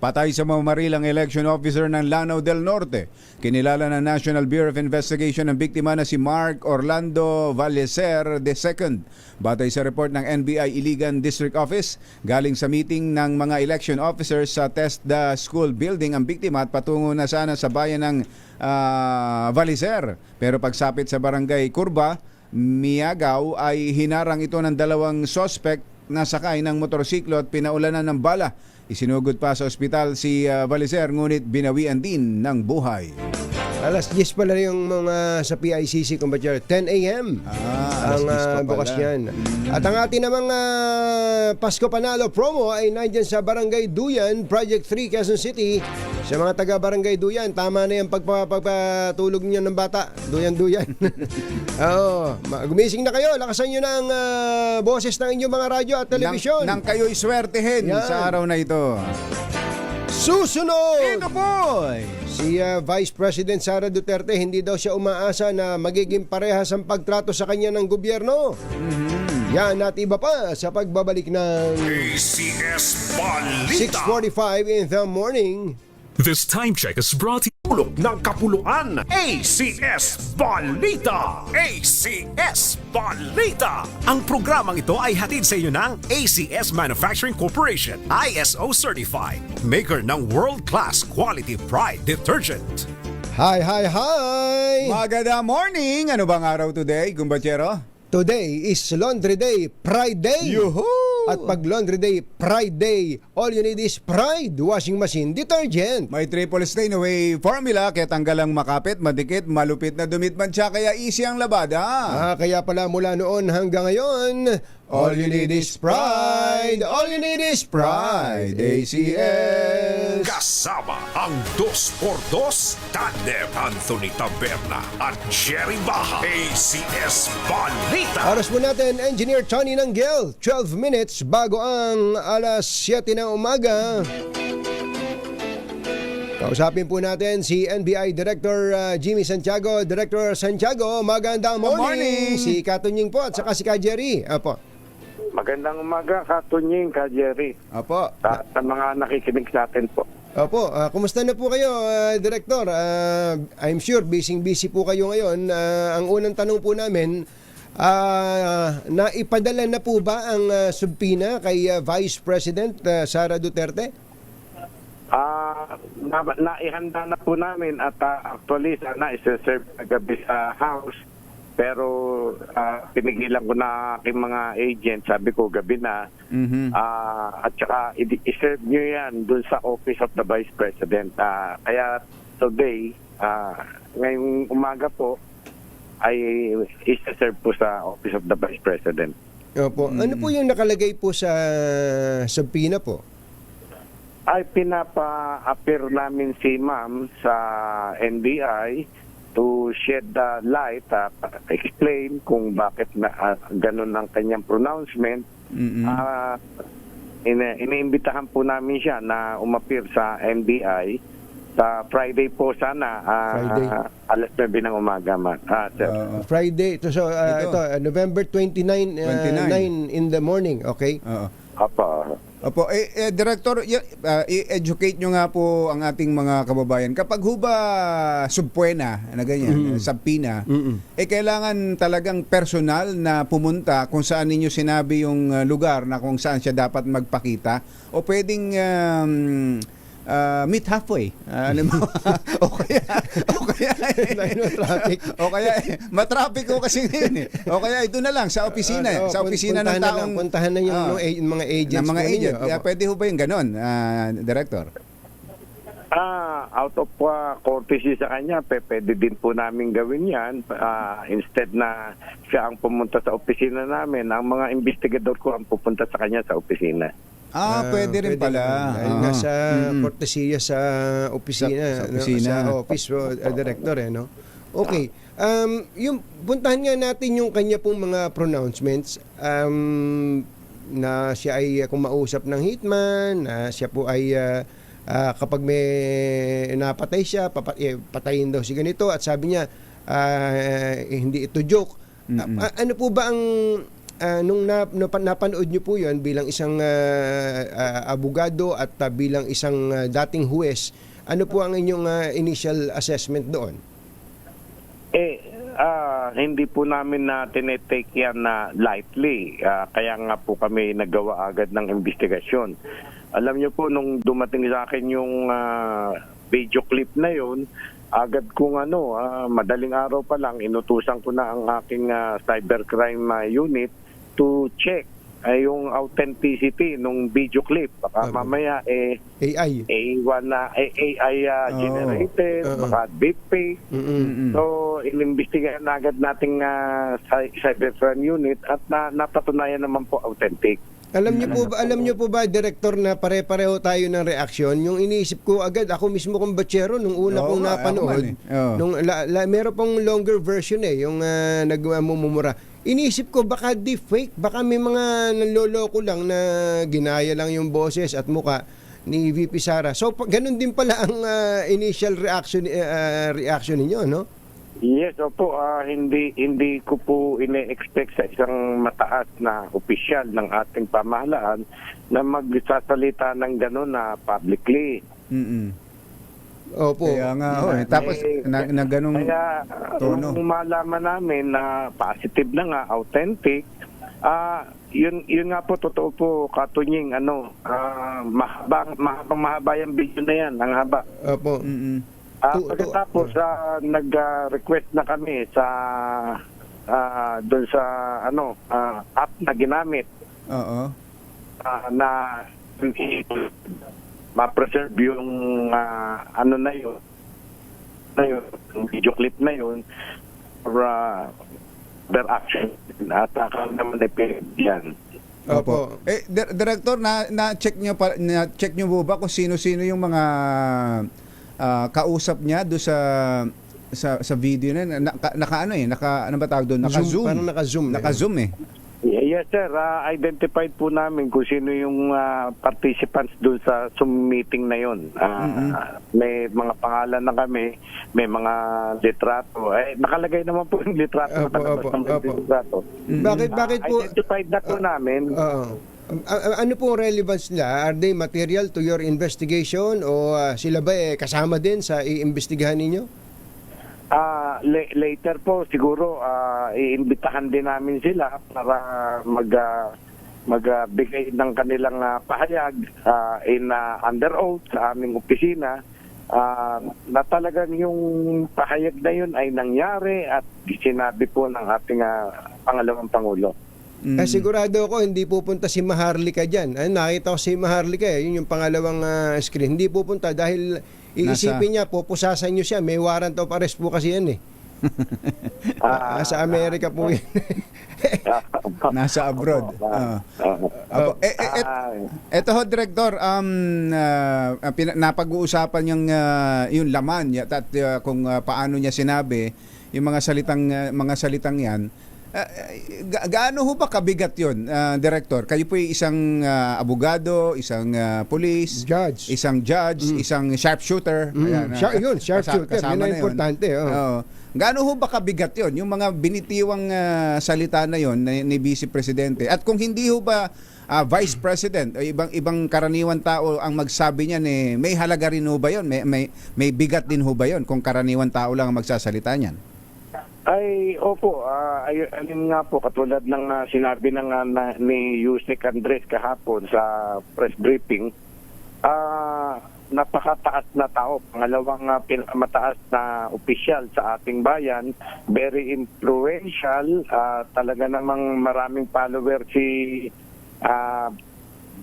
patay sa mamarilang election officer ng Lanao del Norte. Kinilala ng National Bureau of Investigation ang biktima na si Mark Orlando Valleser II. Batay sa report ng NBI Iligan District Office, galing sa meeting ng mga election officers sa TESDA School Building ang biktima at patungo na sana sa bayan ng Valleser. Pero pagsapit sa barangay Curva, Miagaw ay hinarang ito ng dalawang suspect na sakay ng motorsiklo at pinaulanan ng bala. Isinugod pa sa ospital si Valleser ngunit binawian din ng buhay. Alas 10 pala yung mga sa PICC, kumbaga 10 a.m. Alas 10 ang pa pala. bukas yan. At ang ating namang Pasko Panalo promo ay nandyan sa Barangay Duyan, Project 3, Quezon City. Sa mga taga Barangay Duyan, tama na yung pagpapatulog niyo ng bata. Duyan. Gumising na kayo. Lakasan nyo ng boses ng inyong mga radyo at telebisyon. Nang kayo'y swertehin sa araw na ito. Susunod! Ito boy! Si Vice President Sara Duterte, hindi daw siya umaasa na magiging parehas ang pagtrato sa kanya ng gobyerno. Yan at iba pa sa pagbabalik ng ACS Balita. 6:45 in the morning. This time check is brought to you ng Kapuluan. ACS Balita. ACS Balita. Ang programang ito ay hatid sa inyo ng ACS Manufacturing Corporation, ISO certified, maker ng world-class quality Pride detergent. Hi! Maganda morning! Ano bang araw today, Gumbachero? Today is Laundry Day, Pride Day. Yuhu! At pag Laundry Day, Pride Day, all you need is Pride Washing Machine Detergent. May triple stain away formula kaya tanggalang makapit, madikit, malupit na dumitmantsa kaya easy ang labada. Kaya pala mula noon hanggang ngayon, all you need is Pride. All you need is Pride. ACS. Kasama ang 2x2 Tandem Anthony Taberna at Jerry Baha. ACS Balita. Oras po natin, Engineer Tony Nanggel, 12 minutes bago ang alas 7 ng umaga. Kausapin po natin si NBI Director Jimmy Santiago. Director Santiago, magandang morning. Si Katunying po at saka si Ka Jerry. Apo. Magandang umaga, Katunying, Ka Jerry. Apo. Sa mga nakikinig sa atin po. Opo, kumusta na po kayo, Director? I'm sure busy po kayo ngayon. Ang unang tanong po namin, naipadala na po ba ang subpina kay Vice President Sara Duterte? Naihanda na po namin at actually sana isa-serve kagabi sa House. Pero pinigilan ko na aking mga agent, sabi ko gabi na, at saka i-serve nyo yan dun sa Office of the Vice President. Kaya today, ngayong umaga po, ay i-serve po sa Office of the Vice President. Opo. Ano po yung nakalagay po sa subpina po? ay pinapa-appear namin si ma'am sa NBI to shed the light, explain kung bakit na ganun ang kanyang pronouncement. Iniimbitahan po namin siya na umapir sa NBI sa Friday po sana, Friday. alas 9 ng umaga man. Sir. Friday. Ito, November 29, 9 in the morning. Okay? Oo. Opo. Director, i-educate nyo nga po ang ating mga kababayan. Kapag ho ba subpuena na ganyan, sabpina, kailangan talagang personal na pumunta kung saan ninyo sinabi yung lugar na kung saan siya dapat magpakita, o pwedeng meet halfway. o kaya traffic. o kaya matraffic ko kasi ngayon eh. O kaya ito na lang sa opisina, sa opisina ng taong puntahan na yung mga agents. ng mga po agent. ninyo. Kaya pwede ho ba yung ganon, Director? Out of courtesy sa kanya, pwede din po namin gawin yan. Instead na siya ang pumunta sa opisina namin, ang mga investigador ko ang pupunta sa kanya sa opisina. Pwede rin pala. Dahil nasa kortesiya sa opisina. Sa opisina. Sa office, director, no? Okay. Yung puntahan nga natin yung kanya pong mga pronouncements, na siya ay kumausap ng hitman, na siya po ay kapag may napatay siya, patayin daw si ganito, at sabi niya, hindi ito joke. Ano po ba ang nung napanood niyo po yon bilang isang abogado at bilang isang dating huwes, ano po ang inyong initial assessment doon? Hindi po namin na tinetake yan na lightly. Kaya nga po kami nagawa agad ng investigasyon. Alam niyo po, nung dumating sa akin yung video clip na yon, agad kong madaling araw pa lang, inutusan ko na ang aking cybercrime unit to check yung authenticity nung video clip. Baka mamaya AI generated, baka deepfake. So inimbestigahan na agad nating cybercrime unit at napatunayan naman po authentic. Alam niyo po ba, Director, na pare-pareho tayo ng reaksyon? Yung iniisip ko agad, ako mismo kong batsero nung una kong napanood. Nung meron pong longer version yung nagmumura. Iniisip ko baka deepfake, baka may mga nanloloko lang na ginaya lang yung boses at muka ni VP Sara. So ganun din pala ang initial reaction ninyo, no? Yes, opo. Hindi ko po ine-expect sa isang mataas na opisyal ng ating pamahalaan na magsasalita ng gano'n na publicly. Opo. Kaya nga, tapos na ganung kaya tono. nung malaman namin na positive na nga, authentic, yun nga po, totoo po, Katunying, mahaba yung video na yan, ang haba. Opo. Pagkatapos, nag-request na kami sa doon sa app na ginamit. Oo. Na ma-preserve yung na yun, yung video clip na yun for their action at naman yan. Opo. Director, na-check nyo po ba kung sino-sino yung mga kausap niya do sa video na ano ba tawag doon? Naka-zoom. Parang naka-zoom. Naka-zoom eh. Yes sir, identified po namin kung sino yung participants doon sa Zoom meeting na yun. May mga pangalan na kami, may mga litrato. Nakalagay naman po yung litrato. Litrato. Bakit po? Identified na po namin. Ano pong relevance nila? Are they material to your investigation o sila ba kasama din sa iimbestigahan ninyo? Later po siguro iimbitahan din namin sila para magbigay ng kanilang pahayag under oath sa aming opisina na talagang yung pahayag na yun ay nangyari at sinabi po ng ating pangalawang Pangulo. Sigurado ako hindi pupunta si Maharlika dyan. Nakita ko si Maharlika, yun yung pangalawang screen. Hindi pupunta dahil iisipin niya, pupusasan nyo siya. May warrant of arrest po kasi yan eh. Sa Amerika po yun. Nasa abroad. Opo. Eto ho, Director, napag-uusapan yung laman at kung paano niya sinabi yung mga salitang yan. Gaano ho ba kabigat yun, Director? Kayo po isang abogado, isang police, isang judge, isang sharpshooter. Ayan, Yun, sharpshooter. Yun ang importante. Gaano ho ba kabigat yun? Yung mga binitiwang salita na yun ni Vice Presidente. At kung hindi ho ba Vice President o ibang karaniwan tao ang magsabi niyan, may halaga rin ho ba yun? May bigat din ho ba yun kung karaniwan tao lang ang magsasalita niyan? Ay, opo. Ayun nga po, katulad ng sinabi ni Yusek Andres kahapon sa press briefing, napakataas na tao, pangalawang pinakamataas na opisyal sa ating bayan, very influential, talaga namang maraming follower si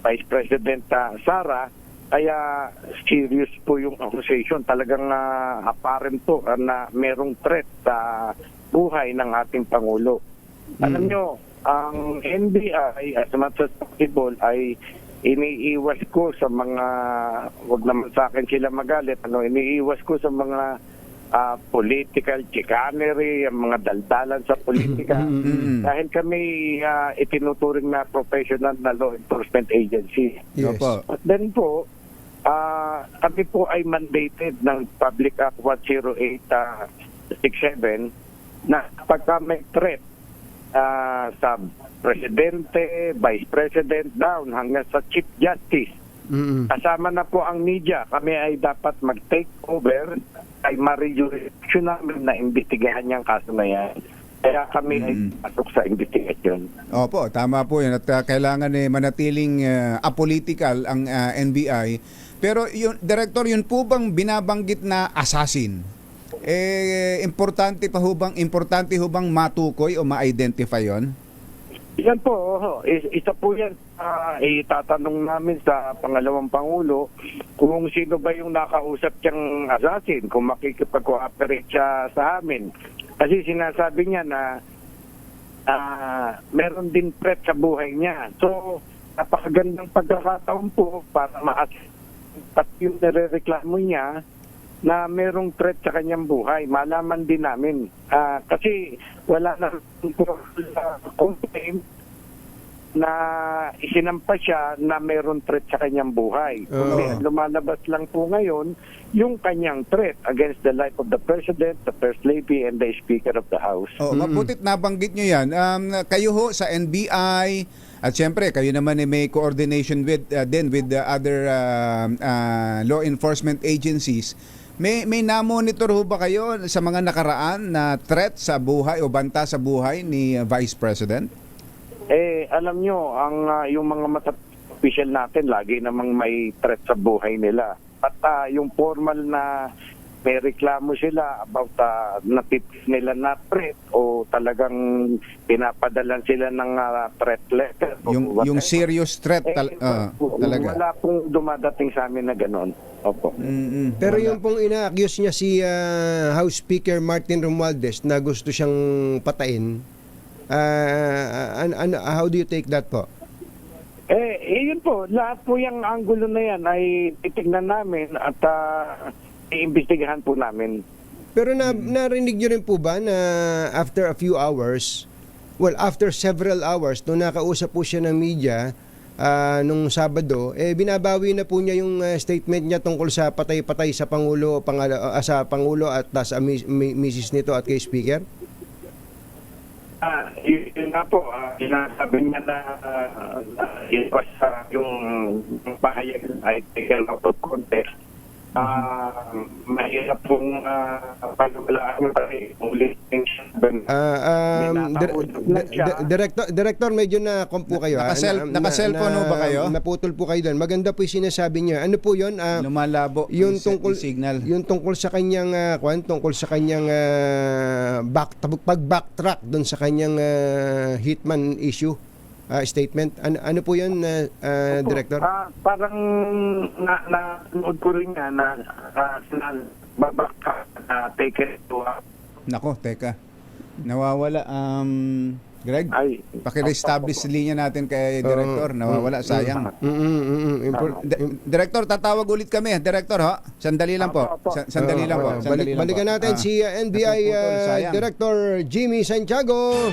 Vice President Sara. Kaya serious po yung accusation. Talagang apparent po na merong threat sa buhay ng ating Pangulo. Alam nyo, ang NBI as much as possible ay iniiwas ko sa mga, wag naman sa akin sila magalit, iniiwas ko sa mga political chicanery, ang mga daldalan sa politika. Dahil kami itinuturing na professional na law enforcement agency. Yes. But then po, kami po ay mandated ng Public Act 10867 na pagka may threat sa Presidente, Vice President, down hanggang sa Chief Justice, kasama na po ang media, kami ay dapat mag-take over, ay ma-rejurisdiction namin na imbestigahan niyang kaso na yan. Kaya kami ay pasok sa investigation. Opo, tama po yun. At kailangan manatiling apolitical ang NBI. Pero yun, Director, yun po bang binabanggit na assassin? Importante ho bang matukoy o ma-identify yon? Yan po, isa po yan. Itatanong namin sa pangalawang Pangulo kung sino ba yung nakausap niyang assassin, kung makikipag-cooperate siya sa amin. Kasi sinasabi niya na meron din threat sa buhay niya. So, napakagandang pagkakataon po para pati yung nire-reklamo niya na merong threat sa kanyang buhay. Malaman din namin. Kasi wala na complaint na isinampa siya na meron threat sa kanyang buhay. Lumalabas lang po ngayon yung kanyang threat against the life of the President, the First Lady, and the Speaker of the House. Mabutit nabanggit nyo yan. Kayo ho sa NBI, at syempre kayo naman may coordination with the other law enforcement agencies. May na-monitor ho ba kayo sa mga nakaraan na threat sa buhay o banta sa buhay ni Vice President? Alam nyo, yung mga official natin, lagi namang may threat sa buhay nila. At yung formal na may reklamo sila about natipis nila na threat o talagang pinapadalan sila ng threat letter. Yung serious threat talaga. Wala pong dumadating sa amin na gano'n. Opo. Pero yung pong ina-accuse niya si House Speaker Martin Romualdez na gusto siyang patain, how do you take that po? Yun po, lahat po yung anggulo na yan ay titignan namin at iimbestigahan po namin. Pero narinig niyo rin po ba na after a few hours, after several hours, nung nakausap po siya ng media nung Sabado, binabawi na po niya yung statement niya tungkol sa patay-patay sa Pangulo, sa Pangulo at sa Mrs. nito at kay Speaker? Yun nga po, sinasabi niya na yung pahayag ay taken out of context. Mahirap pong pagkawalaan ulit Director, medyo na po kayo. Naka-cellphone ba kayo? Naputol po kayo doon. Maganda po yung sinasabi niya. Ano po yun? Lumalabo yung signal. Yung tungkol sa kanyang pag-backtrack doon sa kanyang hitman issue. Statement. Ano po yun, Director? Parang nanood ko rin nga na take it to Nako, teka. Nawawala. Greg, Ay, paki-reestablish linya natin kay Director. Nawawala, sayang. Director, tatawag ulit kami. Director, ha? Sandali lang po. Sandali lang po. Sandali lang Balikan po. natin si NBI napuputol, sayang. Director Jimmy Santiago.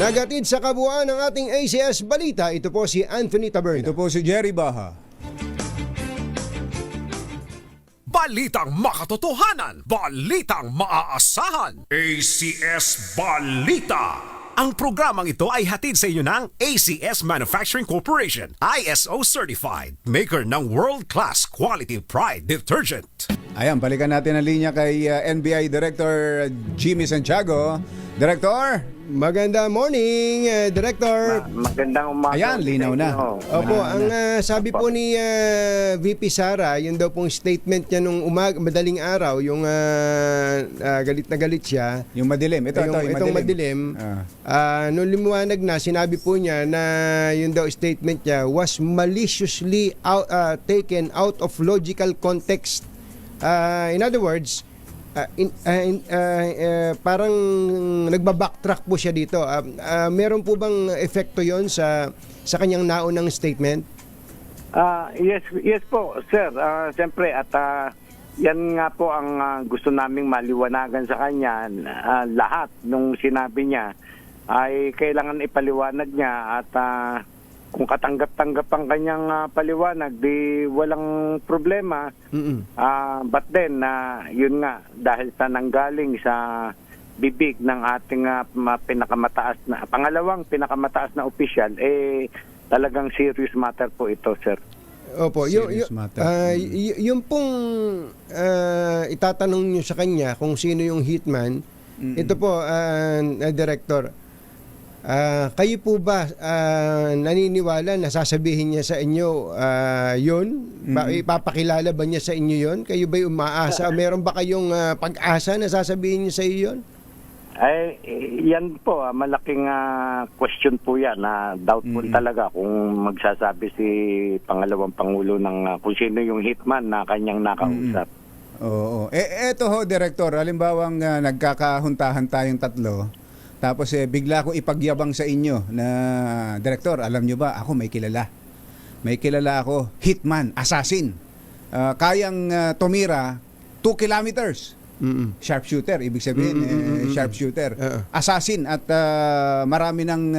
Nagatid sa kabuuan ng ating ACS Balita. Ito po si Anthony Taberna. Ito po si Jerry Baha. Balitang makatotohanan, balitang maaasahan. ACS Balita. Ang programang ito ay hatid sa inyo ng ACS Manufacturing Corporation, ISO certified, maker ng world-class quality pride detergent. Ayan, balikan natin ang linya kay NBI Director Jimmy Santiago. Director, Maganda morning, Director. Magandang umaga. ayan, linaw na. Opo, ang sabi po ni VP Sara, yun daw pong statement niya nung madaling araw, yung galit na galit siya. Yung madilim. Itong madilim. Nung limuwanag na, sinabi po niya na yun daw statement niya was maliciously taken out of logical context. In other words, parang nagba-backtrack po siya dito. Meron po bang epekto yon sa kanyang naunang statement? Yes po, sir. Siyempre, at yan nga po ang gusto naming maliwanagan sa kanya. Lahat nung sinabi niya ay kailangan ipaliwanag niya at kung katanggap-tanggap ang kanyang paliwanag, di walang problema. But then, yun nga, dahil sa nanggaling sa bibig ng ating pinakamataas na, pangalawang pinakamataas na opisyal, talagang serious matter po ito, sir. Opo, yung pong itatanong nyo sa kanya kung sino yung hitman, ito po, Director, kayo po ba naniniwala na sasabihin niya sa inyo yun? Ipapakilala ba niya sa inyo yun? Kayo ba umaasa? Meron ba kayong pag-asa na sasabihin niya sa iyo yun? Yan po, malaking question po yan. Doubtful talaga kung magsasabi si pangalawang Pangulo ng kung sino yung hitman na kanyang nakausap. Oo. Eto ho, Director, halimbawang nagkakahuntahan tayong tatlo. Tapos bigla ko ipagyabang sa inyo na, Director, alam nyo ba, ako may kilala. May kilala ako, hitman, assassin. Kayang tumira 2 kilometers. Sharpshooter, ibig sabihin, sharpshooter. Assassin at marami nang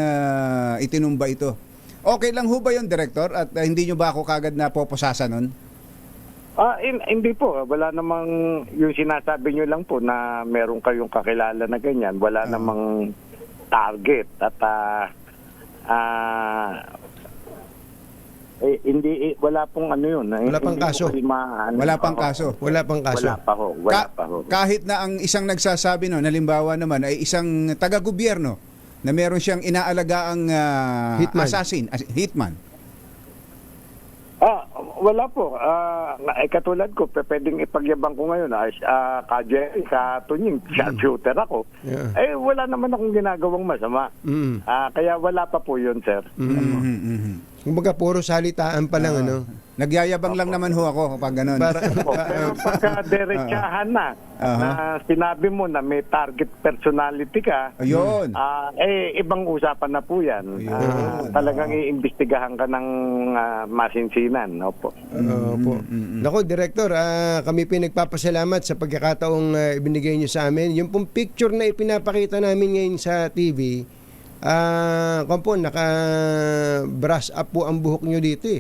itinumba ito. Okay lang ho ba yun, Director? At hindi nyo ba ako kagad na poposasa nun? Hindi po. Wala namang yung sinasabi nyo lang po na meron kayong kakilala na ganyan. Wala namang target at wala pong ano yun. Wala pang kaso. Wala pang kaso. Wala pang kaso. Wala pa ho. Kahit na ang isang nagsasabi nun, halimbawa naman ay isang taga-gobyerno na meron siyang inaalagaang assassin, hitman. Wala po. Katulad ko, pwedeng ipagyabang ko ngayon. Ka-Jerry, ka-Tunying, shooter ako. Yeah. Wala naman akong ginagawang masama. Kaya wala pa po yun, sir. Kumbaga, puro salitaan pa lang, ano? Nagyayabang lang naman ho ako kapag ganun. Pero pagka derechahan na, sinabi mo na may target personality ka, Ayun. ibang usapan na po yan. Talagang iimbestigahan ka ng masinsinan. Opo. Opo. Nako, Director, kami pinagpapasalamat sa pagkakataong ibinigay niyo sa amin. Yung pong picture na ipinapakita namin ngayon sa TV, naka-brush up po ang buhok niyo dito eh.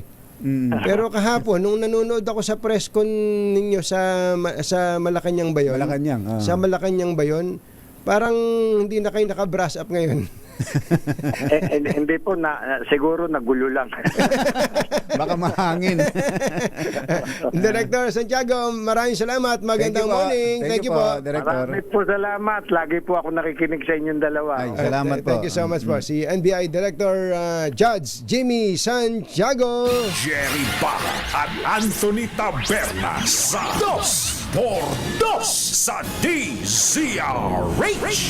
Pero kahapon, nung nanonood ako sa press con ninyo sa Malacanang ba yun? Sa Malacanang ba yun? Parang hindi na kayo naka-brush up ngayon. Hindi po, siguro nagulo lang. Baka mahangin. Director Santiago, maraming salamat. Magandang morning. Thank you po, Director. Maraming po salamat. Lagi po ako nakikinig sa inyong dalawa. Ay, salamat po. Thank you so much po. Si NBI Director Judge Jimmy Santiago. Jerry Baha at Anthony Taberna sa 2x2 sa DZRH.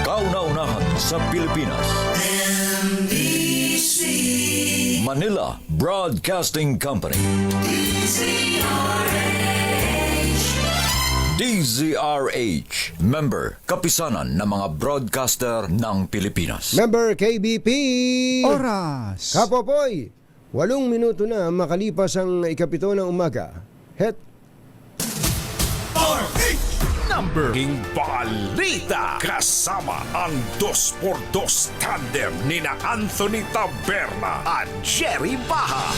Kauna-unahan sa Pilipinas. Manila Broadcasting Company. DZRH. Member, Kapisanan ng mga Broadcaster ng Pilipinas. Member KBP! Oras! Kapopoy! 8 minuto na makalipas ang ikapito ng umaga. Het Number King Balita kasama ang 2x2 tandem nina Anthony Taberna at Jerry Baha.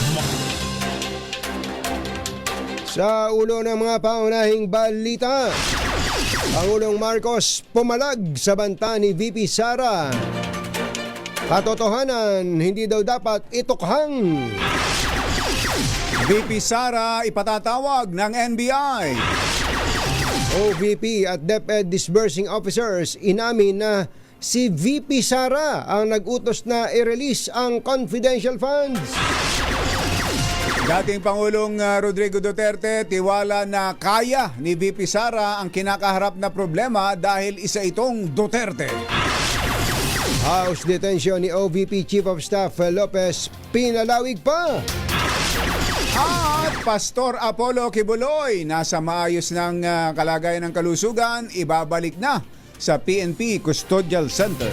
Sa ulo ng mga paunahing balita, Pangulong Marcos pumalag sa banta ni VP Sara. Katotohanan, hindi daw dapat itukhang. VP Sara ipatatawag ng NBI. OVP at DepEd disbursing officers inamin na si VP Sara ang nag-utos na i-release ang confidential funds. Dating Pangulong Rodrigo Duterte tiwala na kaya ni VP Sara ang kinakaharap na problema dahil isa itong Duterte. House detention ni OVP Chief of Staff Lopez pinalawig pa. At Pastor Apollo Kibuloy nasa maayos ng kalagayan ng kalusugan, ibabalik na sa PNP Custodial Center.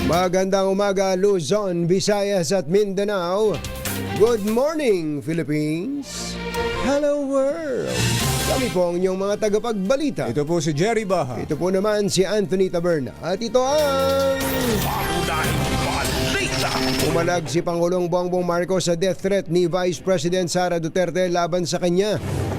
Magandang umaga Luzon, Visayas at Mindanao. Good morning Philippines. Hello world. Kami po ang inyong mga tagapagbalita. Ito po si Jerry Baha. Ito po naman si Anthony Taberna. At ito ang... Paunahing balita. Umalag si Pangulong Bongbong Marcos sa death threat ni Vice President Sara Duterte laban sa kanya.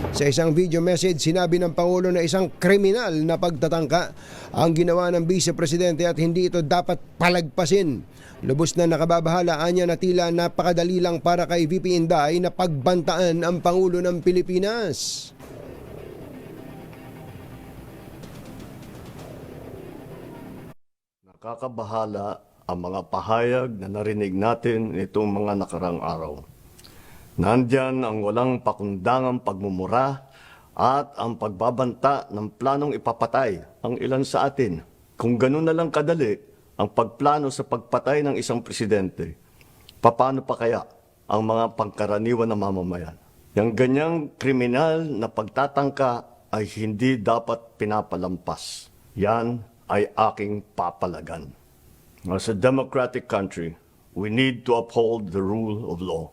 Sa isang video message, sinabi ng Pangulo na isang kriminal na pagtatangka ang ginawa ng Vice Presidente at hindi ito dapat palagpasin. Lubos na nakababahala anya na tila napakadali lang para kay VP Inday na pagbantaan ang Pangulo ng Pilipinas. Nakakabahala ang mga pahayag na narinig natin nitong mga nakarang araw. Nandyan ang walang pakundangang pagmumura at ang pagbabanta ng planong ipapatay ang ilan sa atin. Kung ganun na lang kadali ang pagplano sa pagpatay ng isang presidente, paano pa kaya ang mga pangkaraniwan na mamamayan? Yang ganyang kriminal na pagtatangka ay hindi dapat pinapalampas. Yan ay aking papalagan. As a democratic country, we need to uphold the rule of law.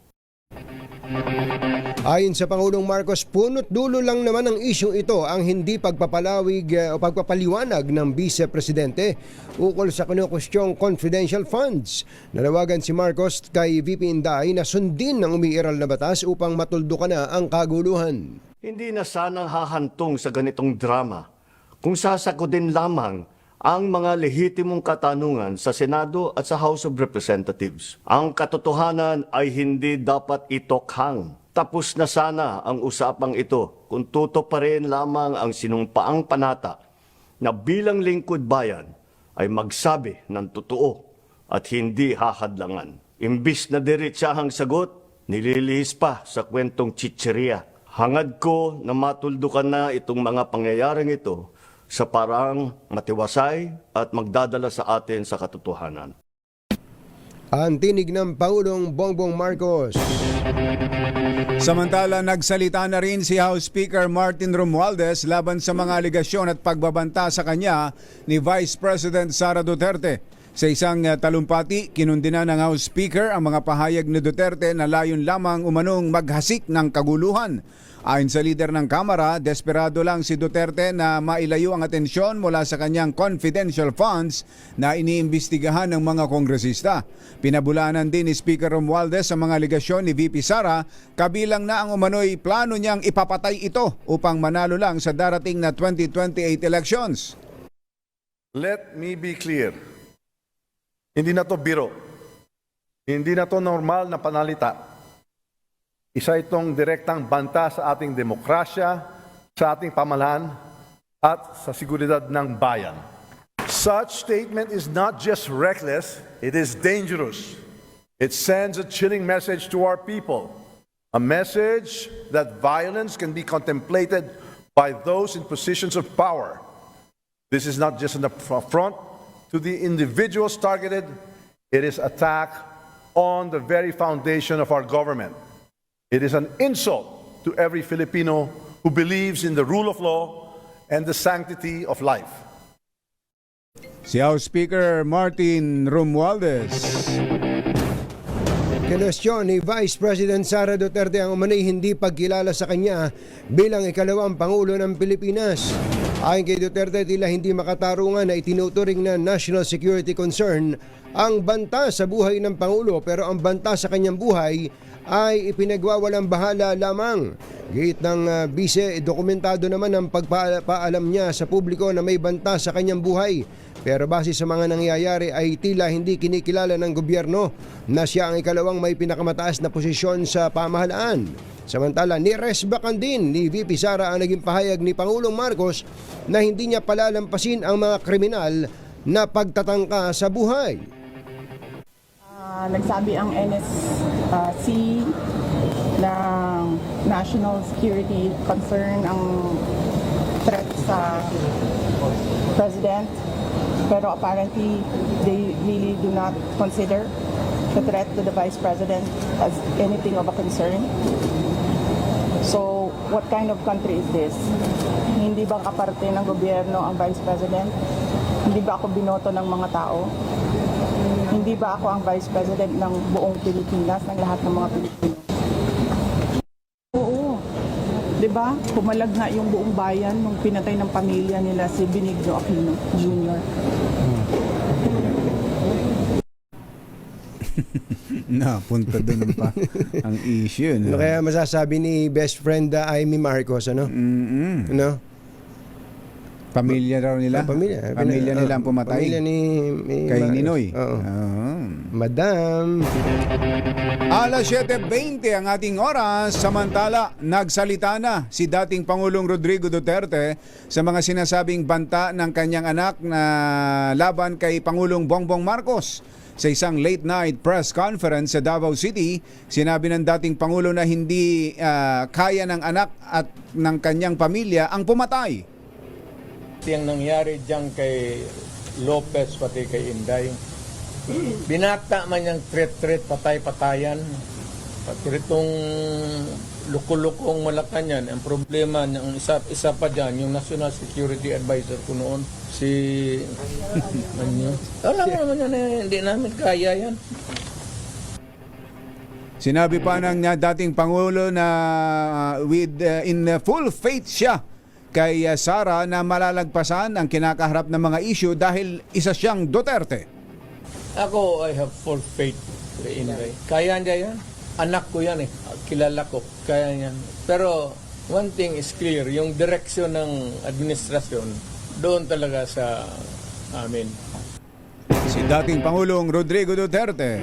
Ayon sa Pangulong Marcos, punot dulo lang naman ang isyong ito ang hindi pagpapalawig o pagpapaliwanag ng Vice Presidente ukol sa kinukustyong confidential funds. Nanawagan si Marcos kay VP Inday na sundin ang umiiral na batas upang matuldukan na ang kaguluhan. Hindi na sanang hahantong sa ganitong drama kung sasakodin lamang ang mga lehitimong katanungan sa Senado at sa House of Representatives. Ang katotohanan ay hindi dapat itokhang. Tapos na sana ang usapang ito kung tutuparin lamang ang sinumpaang panata na bilang lingkod bayan ay magsabi ng totoo at hindi hahadlangan. Imbis na diretsahang sagot, nililihis pa sa kwentong chicheria. Hangad ko na matuldukan na itong mga pangyayaring ito sa parang matiwasay at magdadala sa atin sa katotohanan. Ang tinig ng Pangulong Bongbong Marcos. Samantala, nagsalita na rin si House Speaker Martin Romualdez laban sa mga aligasyon at pagbabanta sa kanya ni Vice President Sara Duterte. Sa isang talumpati, kinundina ng House Speaker ang mga pahayag ni Duterte na layon lamang umanong maghasik ng kaguluhan. Ayon sa leader ng Kamara, desperado lang si Duterte na mailayo ang atensyon mula sa kanyang confidential funds na iniimbestigahan ng mga kongresista. Pinabulanan din ni Speaker Romualdez ang mga aligasyon ni VP Sara, kabilang na ang umano'y plano niyang ipapatay ito upang manalo lang sa darating na 2028 elections. Let me be clear. Hindi na to biro. Hindi na to normal na panalita. Isa itong direktang banta sa ating demokrasya, sa ating pamahalaan, at sa seguridad ng bayan. Such statement is not just reckless, it is dangerous. It sends a chilling message to our people. A message that violence can be contemplated by those in positions of power. This is not just an affront to the individuals targeted, It is attack on the very foundation of our government. It is an insult to every Filipino who believes in the rule of law and the sanctity of life. Si House Speaker Martin Romualdez. Kinwestiyon ni Vice President Sara Duterte ang umano'y hindi pagkilala sa kanya bilang ikalawang Pangulo ng Pilipinas. Ayon kay Duterte, tila hindi makatarungan na itinuturing na national security concern ang banta sa buhay ng Pangulo, pero ang banta sa kanyang buhay ay ipinagwawalang bahala lamang. Gate ng bise, dokumentado naman ang pagpaalam niya sa publiko na may banta sa kanyang buhay. Pero base sa mga nangyayari ay tila hindi kinikilala ng gobyerno na siya ang ikalawang may pinakamataas na posisyon sa pamahalaan. Samantala, niresbakan din ni VP Sara ang naging pahayag ni Pangulong Marcos na hindi niya palalampasin ang mga kriminal na pagtatangka sa buhay. Nagsabi ang NSC ng national security concern ang threat sa President. Pero apparently, they really do not consider the threat to the Vice President as anything of a concern. So, what kind of country is this? Hindi ba kaparte ng gobyerno ang Vice President? Hindi ba ako binoto ng mga tao? Hindi ba ako ang Vice President ng buong Pilipinas, ng lahat ng mga Pilipino? Oo. Diba? Pumalag nga yung buong bayan nung pinatay ng pamilya nila si Benigno Aquino Jr. Punta doon pa ang issue. No? Ano kaya masasabi ni best friend Amy Marcos, ano? Ano? Pamilya raw nila? Pamilya nila ang pumatay? Pamilya ni kay Ninoy? Oo. Madam. Alas 7:20 ang ating oras. Samantala, nagsalita na si dating Pangulong Rodrigo Duterte sa mga sinasabing banta ng kanyang anak na laban kay Pangulong Bongbong Marcos. Sa isang late-night press conference sa Davao City, sinabi ng dating Pangulo na hindi kaya ng anak at ng kanyang pamilya ang pumatay. Yang nangyari diyan kay Lopez pati kay Inday, binata man yung threat, patay-patayan. Pati itong luko-lukong Malacanang, ang problema ng isa pa dyan, yung National Security Advisor ko noon, si alam mo naman yan, hindi namin kaya yan. Sinabi pa ng dating Pangulo na in full faith siya kay Sara na malalagpasan ang kinakaharap ng mga issue dahil isa siyang Duterte. Ako, I have full faith kay Inday. Kaya niya yan. Anak ko yan eh. Kilala ko. Kaya yan. Pero one thing is clear, yung direksyon ng administrasyon, doon talaga sa amin. Si dating Pangulong Rodrigo Duterte.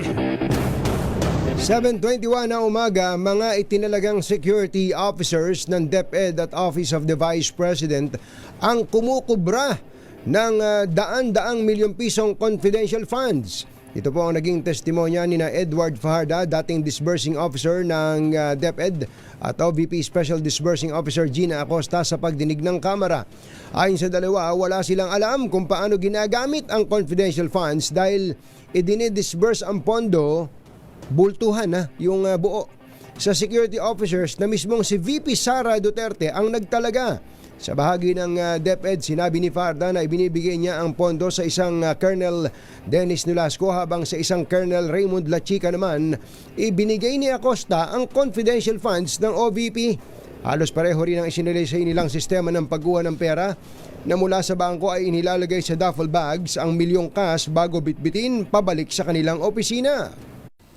7:21 na umaga, mga itinalagang security officers ng DepEd at Office of the Vice President ang kumukubra ng daan-daang milyong pisong confidential funds. Ito po ang naging testimonya ni na Edward Fajarda, dating disbursing officer ng DepEd, at OVP Special Disbursing Officer Gina Acosta sa pagdinig ng Kamara. Ayon sa dalawa, wala silang alam kung paano ginagamit ang confidential funds dahil idinidisburse ang pondo, bultuhan yung buo, sa security officers na mismong si VP Sara Duterte ang nagtalaga. Sa bahagi ng DepEd, sinabi ni Fajarda na ibinibigay niya ang pondo sa isang Colonel Dennis Nolasco habang sa isang Colonel Raymond Lachica naman, ibinigay ni Acosta ang confidential funds ng OVP. Halos pareho rin ang isinalaysay nilang sistema ng pagkuha ng pera na mula sa bangko ay inilalagay sa duffel bags ang milyong cash bago bitbitin pabalik sa kanilang opisina.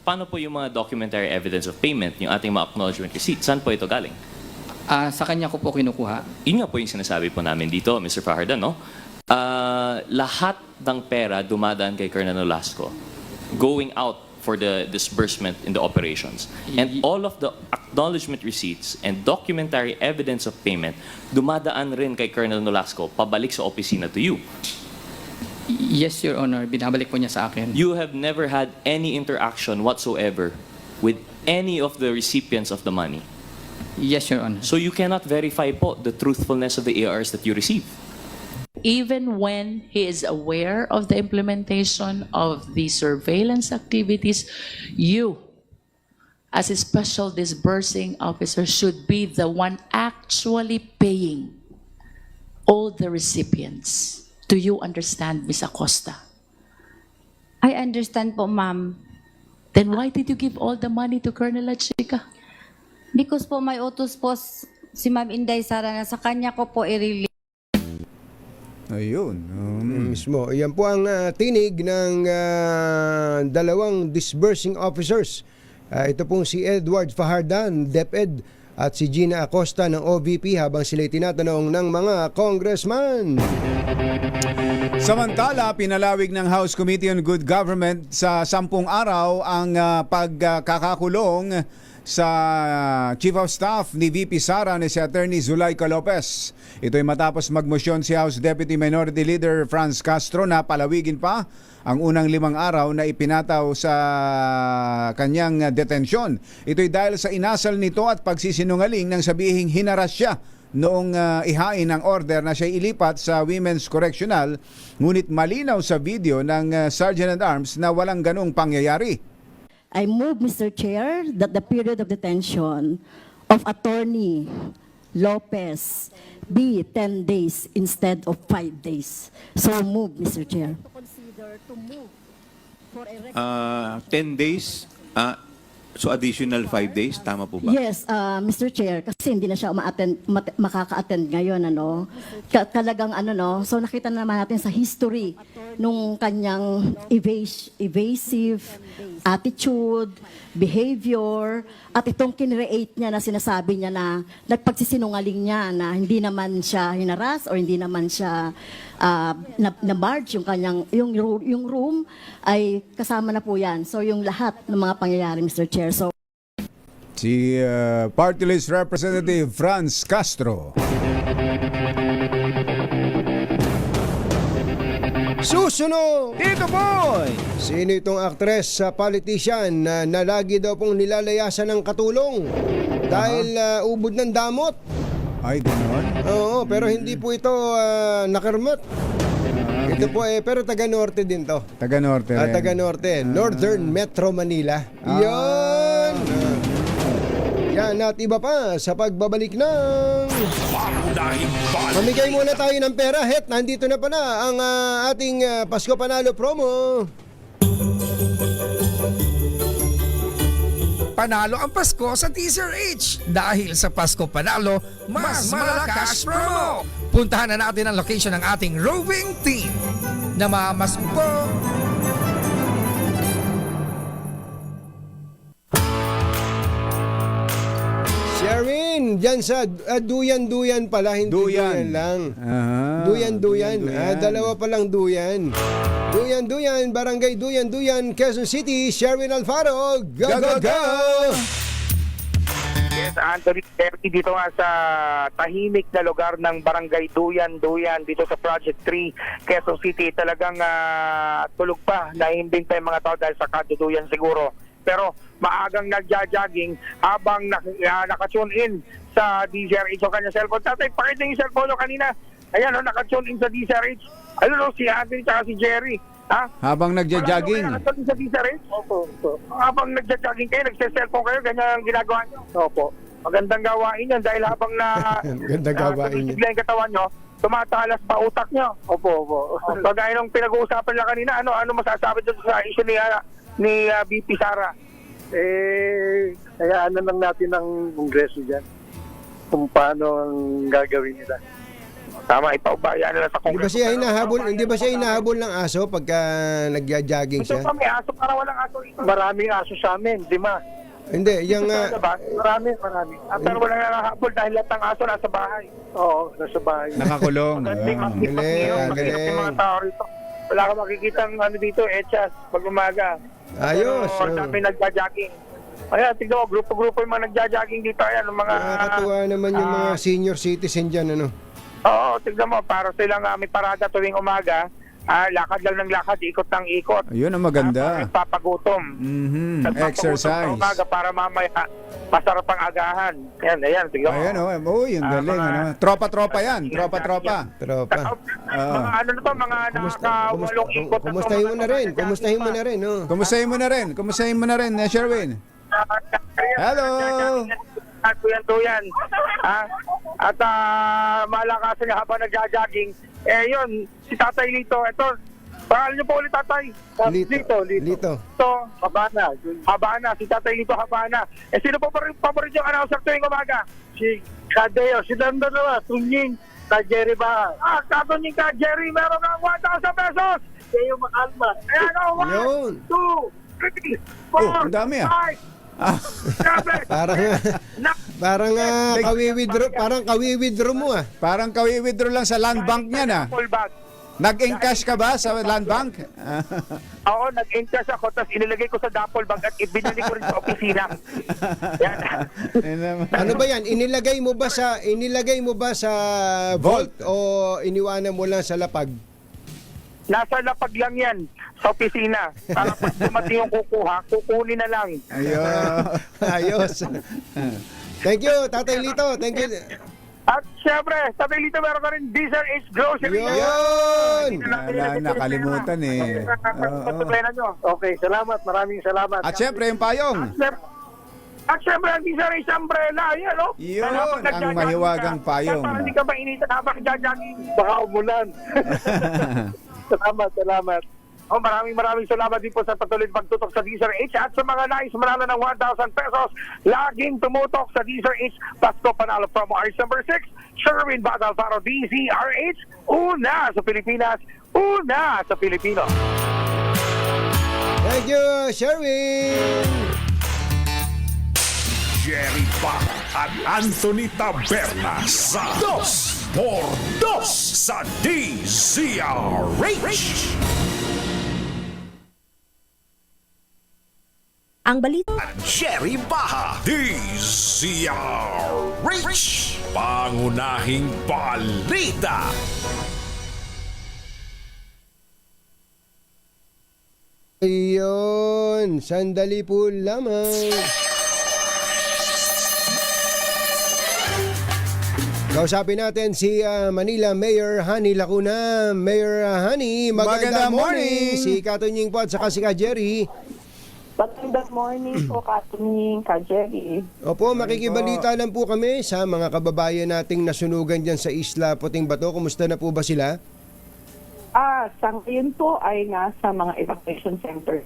Paano po yung mga documentary evidence of payment, yung ating mga acknowledgement receipt? Saan po ito galing? Sa kanya ko po kinukuha. Yun nga po yung sinasabi po namin dito, Mr. Fajarda, no? Lahat ng pera dumadaan kay Colonel Nolasco, going out for the disbursement in the operations. And all of the acknowledgement receipts and documentary evidence of payment dumadaan rin kay Colonel Nolasco pabalik sa opisina to you. Yes, Your Honor. Binabalik po niya sa akin. You have never had any interaction whatsoever with any of the recipients of the money. Yes, Your Honor. So you cannot verify po the truthfulness of the ARs that you receive. even when he is aware of the implementation of the surveillance activities, you, as a special disbursing officer, should be the one actually paying all the recipients. Do you understand, Ms. Acosta? I understand po, ma'am. Then why did you give all the money to Colonel Lachica? Because po may utos po si Ma'am Inday Sara na sa kanya ko po i-release. Ayun. Mismo. Yan po ang tinig ng dalawang disbursing officers. Ito pong si Edward Fajardan, DepEd, at si Gina Acosta ng OVP habang sila'y tinatanong ng mga congressman. Samantala, pinalawig ng House Committee on Good Government sa 10 araw ang pagkakakulong sa Chief of Staff ni VP Sara ni si Attorney Zulaika Lopez. Ito ay matapos magmosyon si House Deputy Minority Leader Franz Castro na palawigin pa ang unang 5 araw na ipinataw sa kanyang detensyon. Ito'y dahil sa inasal nito at pagsisinungaling nang sabihing hinaras siya noong ihain ng order na siya ilipat sa Women's Correctional, ngunit malinaw sa video ng Sergeant at Arms na walang ganong pangyayari. I move, Mr. Chair, that the period of detention of Attorney Lopez be 10 days instead of 5 days. So move, Mr. Chair. 10 days, so additional 5 days, tama po ba? Yes, Mr. Chair, kasi hindi na siya makaka-attend ngayon, talagang so nakita naman natin sa history nung kanyang evasive attitude, behavior, at itong kinreate niya na sinasabi niya na nagpagsisinungaling niya na hindi naman siya hinaras or hindi naman siya na-barge yung room ay kasama na po yan. So yung lahat ng mga pangyayari, Mr. Chair. So si Party List Representative Franz Castro. Susunod! Dito boy! Sino itong aktres sa politician na lagi daw pong nilalayasan ng katulong dahil ubod ng damot? Ay, gano'n? Oo, pero hindi po ito nakarmat. Ito po pero taga-norte din to. Taga-norte rin. Taga-norte. Northern Metro Manila. Yan! Yan at iba pa sa pagbabalik ng... Mamigay muna tayo ng pera. Het, nandito na pala ang ating Pasko Panalo promo. Panalo ang Pasko sa Teaser H. Dahil sa Pasko Panalo, mas malakas promo. Puntahan na natin ang location ng ating roving team. Namamas po! Sharon, dyan sa duyan-duyan pala, hindi duyan lang. Duyan-duyan. Dalawa palang duyan. Duyan-duyan, Barangay Duyan-duyan, Quezon City, Sharon Alfaro. Go, go, go! Yes, Anthony Terry dito nga sa tahimik na lugar ng Barangay Duyan-duyan dito sa Project 3, Quezon City. Talagang tulog pa, nahihimbing pa yung mga tao dahil sa kaduduyan siguro. Pero maagang nagja-jogging habang nakatune in sa DZRH o kanya cellphone. Tatay, pakita yung cellphone nyo kanina. Ayan, nakatune in sa DZRH. Ano si Anthony at si Jerry. Ha? Habang nagja-jogging. Nakatune sa DZRH? Opo. Habang nagja-jogging kayo, nagse-cellphone kayo, ganyan ang ginagawa nyo? Opo. Magandang gawain yan dahil habang Magandang gawain yan. yung katawan nyo, tumatalas pa utak nyo. Opo. Pagaya nung pinag-uusapan lang kanina, ano masasabi doon sa issue ni VP Sara? Hayaan na lang natin ang Kongreso dyan kung paano ang gagawin nila. Tama, ipaubayaan nila sa Kongreso. Hindi ba siya hinahabol ng aso pagka nagja-jogging siya? Ito pa, may aso para walang aso ito. Maraming aso sa amin, di ba? Hindi, yung... Marami. Pero walang nakahabol dahil lahat ng aso nasa bahay. Oo, nasa bahay. Nakakulong. Galing. Mga tao rito. Wala ka makikita dito, echas, pag umaga. Ayos. Kami nagja-jogging. Ayan, tignan mo, grupo-grupo yung mga nagja-jogging dito. Ayan, mga... Nakakatuwa naman yung mga senior citizen dyan, ano? Oo, tignan mo, para silang may parada tuwing umaga. lakad lang ng lakad, ikot ng ikot. Ayun ang maganda. Papagutom. Exercise. Umaga para mamaya masarap ang agahan. Ayan, tignan mo. Ayan, uy, ang galing. Tropa-tropa yan. Tropa-tropa. Mga ano na to, mga nakakawalong ikot. Kumustahin mo na rin. Kumustahin mo na rin. Kumustahin mo na rin, Sherwin. Hello. Tuyan. At malakasan niya habang nagja-jogging. Yun, si Tatay Lito. Ito, pangalan niyo po ulit, Tatay. Lito. Ito, Habana. Si Tatay Lito, Habana. Sino po paborito yung announcer tuwing umaga? Si Kadeo. Si Dando naman. Tunying. Ka Jerry ba? Katunying ka Jerry. Meron ka 1,000 pesos. Kayo makalma. Ayan o, 1, 2, 3, 4, ang dami 5, 7. Parang kawi-withdraw mo ah. Parang kawi-withdraw lang sa land bank niya na. Nag-encash ka ba sa land bank? Oo, nag-encash ako tapos inilagay ko sa duffel bag at ibinalik ko rin sa opisina. Ano ba yan? Inilagay mo ba sa vault o iniwanan mo lang sa lapag? Nasa lapag lang yan sa opisina. Para pag dumating yung kukunin na lang. Ayos. Thank you, Tatay Lito. Thank you. At syempre, Tatay Lito, meron ka rin Diesel H Grocery. Yun! Nakalimutan eh. Okay, salamat. Maraming salamat. At syempre, yung payong. At syempre, ang Diesel H Umbrella. Yan, no? Yun, ang mahiwagang payong. Para hindi ka mainitan habang nagja-jogging. Baka umulan. Salamat. Maraming salamat din po sa patuloy pagtutok sa Deezer H at sa mga nais manalo ng 1,000 pesos. Laging tumutok sa Deezer H. Pasko Panalo promo Ars number 6. Sherwin Badalfaro, DZRH. Una sa Pilipinas, una sa Pilipino. Thank you, Sherwin. Jerry Bach at Anthony Taberna sa 2x2 sa DZRH. Ang balita. Jerry Baha, DZRH, pangunahing balita. Ayun, sandali po lamang. Kausapin natin si Manila Mayor Hani Lacuna. Mayor Hani, magandang morning. Si Katunying po at saka si Ka Jerry. Magandang morning po, Katunying, Ka Jerry. Opo, makikibalita lang po kami sa mga kababayan nating nasunugan dyan sa Isla Puting Bato. Kumusta na po ba sila? Sa ngayon po ay nasa mga evacuation center.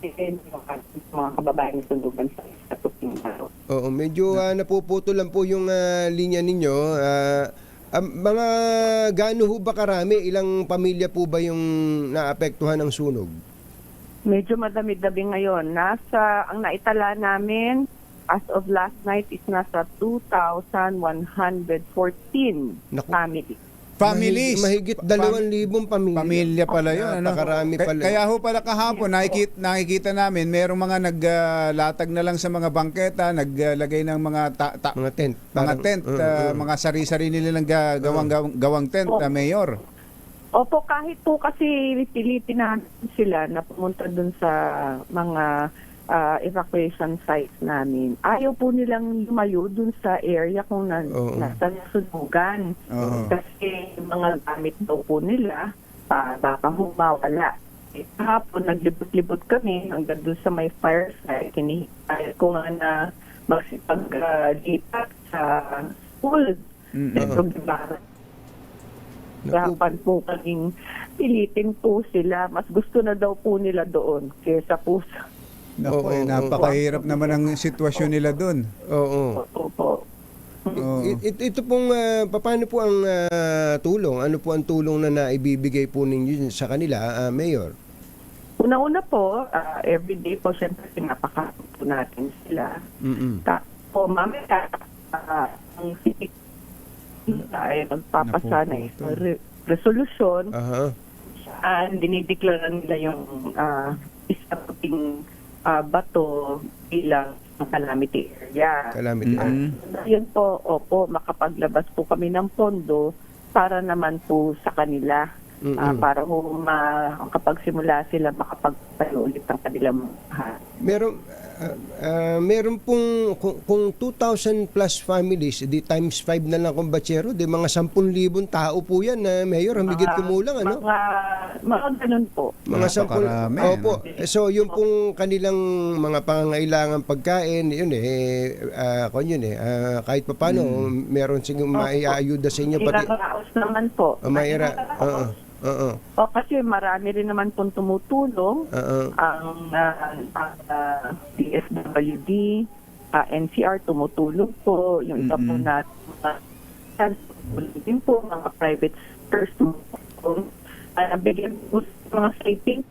Mga kababayan nasunugan sa Isla Puting Bato. Oo, medyo napuputol lang po yung linya ninyo. Mga gaano ho ba karami? Ilang pamilya po ba yung naapektuhan ng sunog? Medyo madami-dabi ngayon. Ang naitala namin as of last night is nasa 2,114 families. Mahigit 2,000 pamilya. Pamilya pala yun. Napakarami pala. Kaya ho pala kahapon, nakikita namin, merong mga naglatag na lang sa mga bangketa, naglagay ng mga tent. Mga sari-sari nila ng gawang tent, Mayor. Opo, kahit po kasi pilitin natin sila na pumunta dun sa mga evacuation sites namin. Ayaw po nilang lumayo dun sa area kung nasa nasunugan. Kasi mga gamit daw po nila, baka humawala. Kahapon, naglibot-libot kami hanggang dun sa may fire site. Hinihintay ko nga na magsipag-lipat sa school. Pero Dapat po kaming pilitin po sila. Mas gusto na daw po nila doon kaysa po sa... Napakahirap naman ang sitwasyon nila doon. Oo. Ito pong, paano po ang tulong? Ano po ang tulong na naibibigay po ninyo sa kanila, Mayor? Una-una po, everyday po, siyempre pinapakain po natin sila. Tapos, mamaya, ang city ay magpapasa na resolution. Dinideklara nila yung Isla Puting Bato bilang calamity area. Yun po, makapaglabas po kami ng pondo para naman po sa kanila. para makapagsimula sila makapagtayo ulit ng kanilang bahay. Meron pong kung 2,000 plus families, di times 5 na lang kung batsero, di mga 10,000 tao po yan na Mayor, humigit kumulang, ano? Mga ganun po. Mga 10,000. Opo. So, yung pong kanilang mga pangangailangan pagkain, yun kahit pa paano, meron sigong maiayuda sa inyo. Iraraos naman po. Kasi marami rin naman pong tumutulong ang DSWD, NCR tumutulong po, yung iba po na din po, mga private sectors tumutulong, bigyan po mga sleeping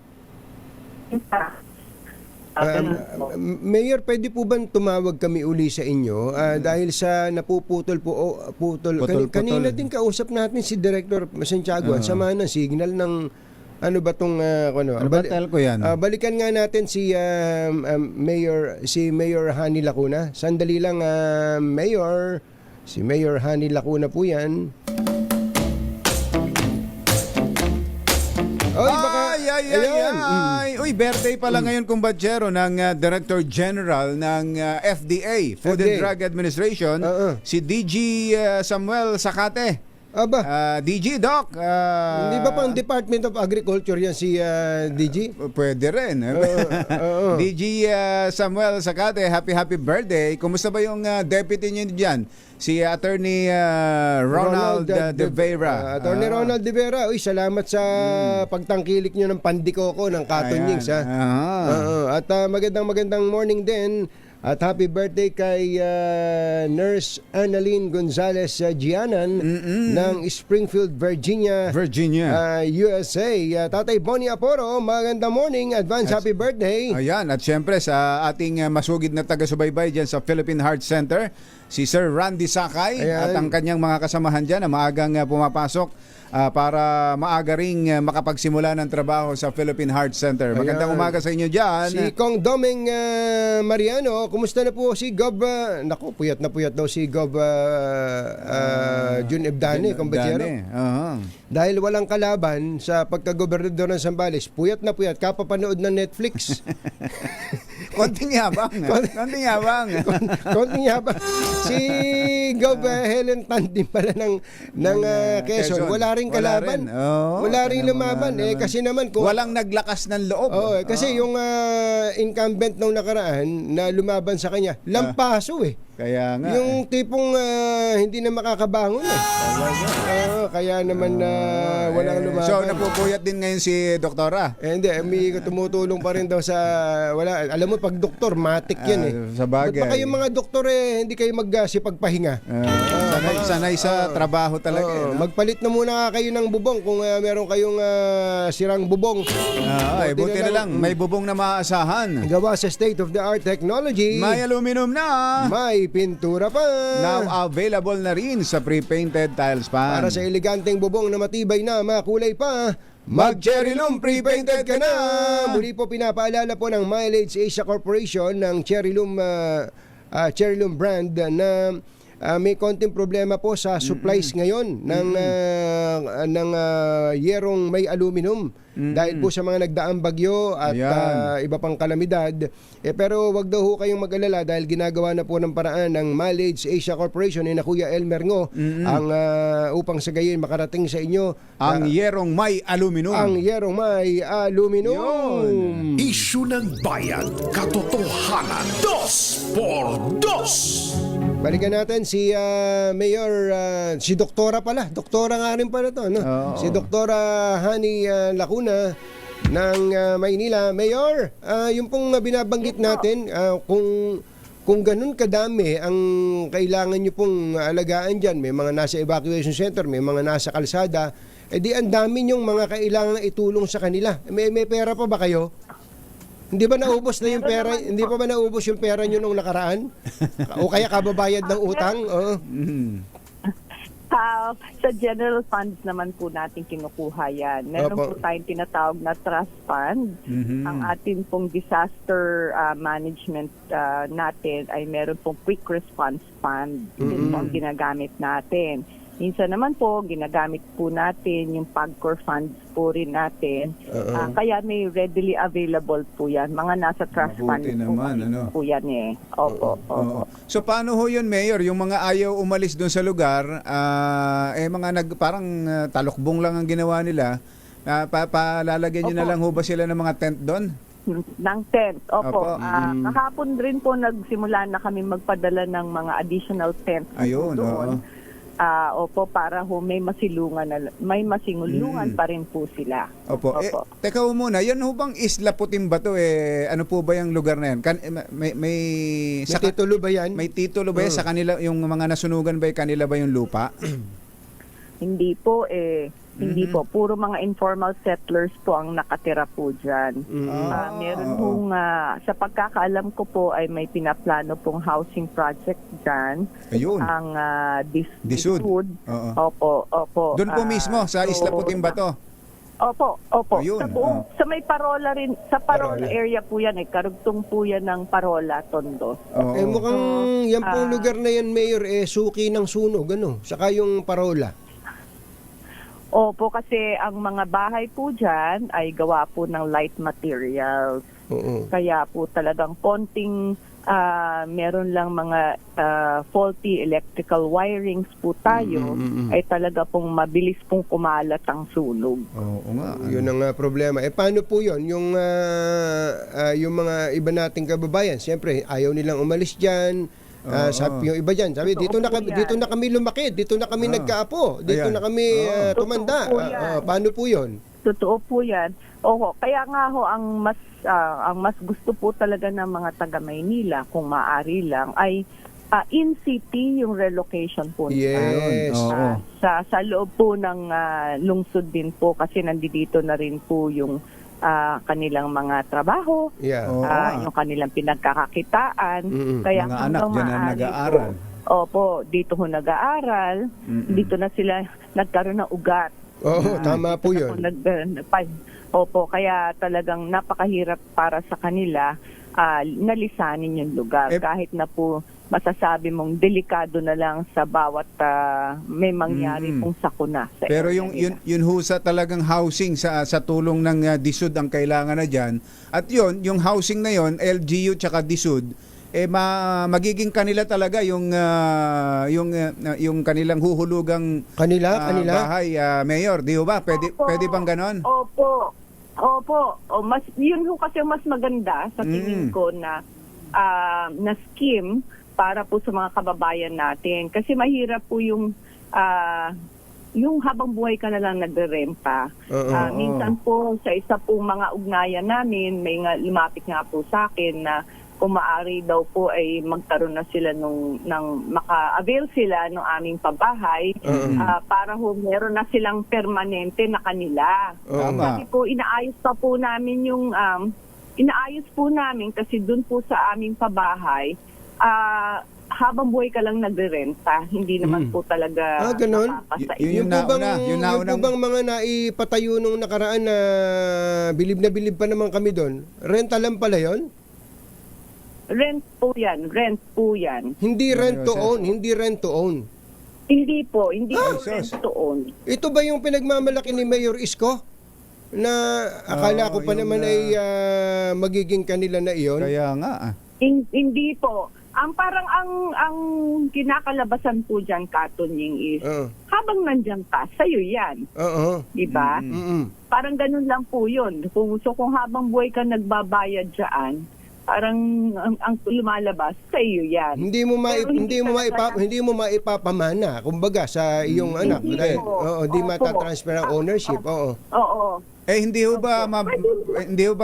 Mayor, pwede po ba tumawag kami uli sa inyo dahil sa napuputol po kanina din kausap natin si Director Santiago at sama ng signal ng ano ba tong ko yan. Balikan nga natin si Mayor Hani Lacuna. Sandali lang, Mayor. Si Mayor Hani Lacuna po yan. Uy, birthday pala ngayon kumbatsero ng Director General ng FDA, Food and Drug Administration, si DG Samuel Sakate. DG, Doc. Hindi ba pang Department of Agriculture yan si DG? Pwede rin. DG Samuel Sakate, happy birthday. Kumusta ba yung deputy niyo dyan? Si Attorney Ronald De Vera. Attorney Ronald De Vera, uy, salamat sa pagtangkilik nyo ng pandikoko ng Cotton Wings. At magandang morning din. At happy birthday kay Nurse Annalyn Gonzalez Gianan ng Springfield, Virginia, USA. Tatay Bonnie Aporo, magandang morning, advance happy birthday. Ayan, at syempre sa ating masugid na taga-subaybay dyan sa Philippine Heart Center, si Sir Randy Sakay. At ang kanyang mga kasamahan dyan na maagang pumapasok para maaga ring makapagsimula ng trabaho sa Philippine Heart Center. Magandang umaga sa inyo dyan. Si Kong Domeng Mariano, kumusta na po si Gov? Puyat na puyat daw si Gov Jun Ebdane, kumbatsero. Dahil walang kalaban sa pagka-gobernador ng Zambales, puyat na puyat, kapapanood ng Netflix. Konting yabang. Konting yabang. Si Gov Helen Tan din pala ng Quezon. Wala ring kalaban. Wala ring lumaban. Kasi naman kung walang naglakas ng loob. Kasi yung incumbent nung nakaraan na lumaban sa kanya, lampaso Kaya nga. Yung tipong hindi na makakabangon kaya naman walang lumaban. So napupuyat din ngayon si Doktora? Hindi, tumutulong pa rin daw sa alam mo pag doktor, matik yan Sa bagay. Baka yung mga doktor hindi kayo magsipagpahinga. Sanay sa trabaho talaga. Magpalit na muna kayo ng bubong kung meron kayong sirang bubong. Buti na lang, may bubong na maaasahan. Gawa sa state-of-the-art technology. May aluminum na. May pintura pa. Now available na rin sa pre-painted tiles pan. Para sa eleganteng bubong na matibay na makulay pa, mag-Cherryloom pre-painted ka na! Muli po pinapaalala po ng Mileage Asia Corporation ng Cherryloom brand na may konting problema po sa supplies ngayon ng yerong may aluminum dahil po sa mga nagdaang bagyo at iba pang kalamidad. Pero wag daw ho kayong mag-alala dahil ginagawa na po ng paraan ng Mileage Asia Corporation na Kuya Elmer Ngo ang upang sa gayon makarating sa inyo ang yerong may aluminum. Ang yerong may aluminum. Issue ng bayan, katotohanan, 2x2. Balikan natin si Mayor, si Doktora pala. Doktora nga rin pala to, no? Si Doktora Hani Lacuna ng Maynila. Mayor, yung pong binabanggit natin, kung ganun kadami ang kailangan nyo pong alagaan dyan, may mga nasa evacuation center, may mga nasa kalsada, di ang dami nyong mga kailangan itulong sa kanila. May pera pa ba kayo? Hindi ba naubos na yung pera? Hindi pa ba naubos yung pera nyo nung nakaraan? O kaya kababayad ng utang? Sa general funds naman po natin kinukuha yan. Meron po tayong tinatawag na trust fund. Ang atin pong disaster management natin ay meron pong quick response fund. Yun po ang ginagamit natin. minsan naman po, ginagamit po natin yung PAGCOR funds po rin natin. Kaya may readily available po yan. Mga nasa trust fund Mabuti naman, po yan eh. Opo, opo. So paano ho yun, Mayor? Yung mga ayaw umalis doon sa lugar, parang talukbong lang ang ginawa nila. Palalagyan nyo na lang ho ba sila ng mga tent doon? Ng tent, opo. Opo. Kahapon rin po nagsimula na kami magpadala ng mga additional tents Ayun, doon. Opo, para ho may masingulungan pa rin po sila. Opo. Teka ho muna, yan ho bang Isla Putim ba to? Ano po ba yung lugar na yan? May titulo ba yan? May titulo ba yan sa kanila, yung mga nasunugan ba, kanila ba yung lupa? Hindi po Hindi po. Puro mga informal settlers po ang nakatira po dyan. Meron pong, sa pagkakaalam ko po ay may pinaplano pong housing project dyan. Ayun. Ang Disud. Opo, opo. Doon po mismo, sa Isla Putim ba to? Opo, opo. Ayun, Sa buong, sa may Parola rin, sa Parola area po yan karugtong po yan ng Parola, Tondo. Mukhang yan pong lugar na yan, Mayor, suki ng sunog, saka yung Parola. Opo, kasi ang mga bahay po dyan ay gawa po ng light materials. Kaya po talagang konting meron lang mga faulty electrical wirings po tayo, ay talaga pong mabilis pong kumalat ang sunog. Oo nga. Yun ang problema. Paano po yun? Yung mga iba nating kababayan, siyempre, ayaw nilang umalis dyan. Sabi yung iba dyan, sabi dito na kami lumaki, dito na kami nagkaapo, dito na kami tumanda. Paano po 'yon? Totoo po 'yan. Kaya nga ho ang mas gusto po talaga ng mga taga Maynila kung maaari lang ay in city yung relocation po. Yes. Sa loob po ng lungsod din po kasi nandito na rin po yung kanilang mga trabaho, yung kanilang pinagkakakitaan. Kaya mga anak dyan na nag-aaral. Opo, dito ho nag-aaral. Dito na sila nagkaroon ng ugat. Tama po yun. Opo, kaya talagang napakahirap para sa kanila nalisanin yung lugar. Kahit na po masasabi mong delikado na lang sa bawat may mangyari pong sakuna. Pero yun ho sa talagang housing sa tulong ng DSUD ang kailangan na dyan. At yung housing na yon, LGU tsaka DSUD, magiging kanila talaga yung kanilang huhulugang bahay, Mayor. Di ho ba? Pwede bang ganon? Opo. Yun ho kasi mas maganda sa tingin ko na scheme para po sa mga kababayan natin. Kasi mahirap po yung habang buhay ka na lang nagre-renta. Minsan po sa isa pong mga ugnayan namin, may lumapit nga po sa akin na kung maaari daw po ay magkaroon na sila ng maka-avail sila ng aming pabahay para ho meron na silang permanente na kanila. Kasi po inaayos po namin kasi dun po sa aming pabahay, habang buhay ka lang nagre-renta, hindi naman po talaga ganon? Yung bang mga naipatayo nung nakaraan na bilib na bilib pa naman kami doon, renta lang pala yon? Rent po yan. Hindi rent to own. Hindi po, rent to own. Ito ba yung pinagmamalaki ni Mayor Isko? Na akala ko pa naman ay magiging kanila na iyon? Kaya nga. Hindi po. Ang kinakalabasan po dyan, Katunying, is habang nandiyan ka, sa'yo yan. Diba? Parang ganun lang po yun. Kung habang buhay ka nagbabayad dyan, parang ang lumalabas sa iyo yan. Hindi mo maipapamana kumbaga sa iyong anak dahil hindi matatransfer ang ownership. Hindi ho ba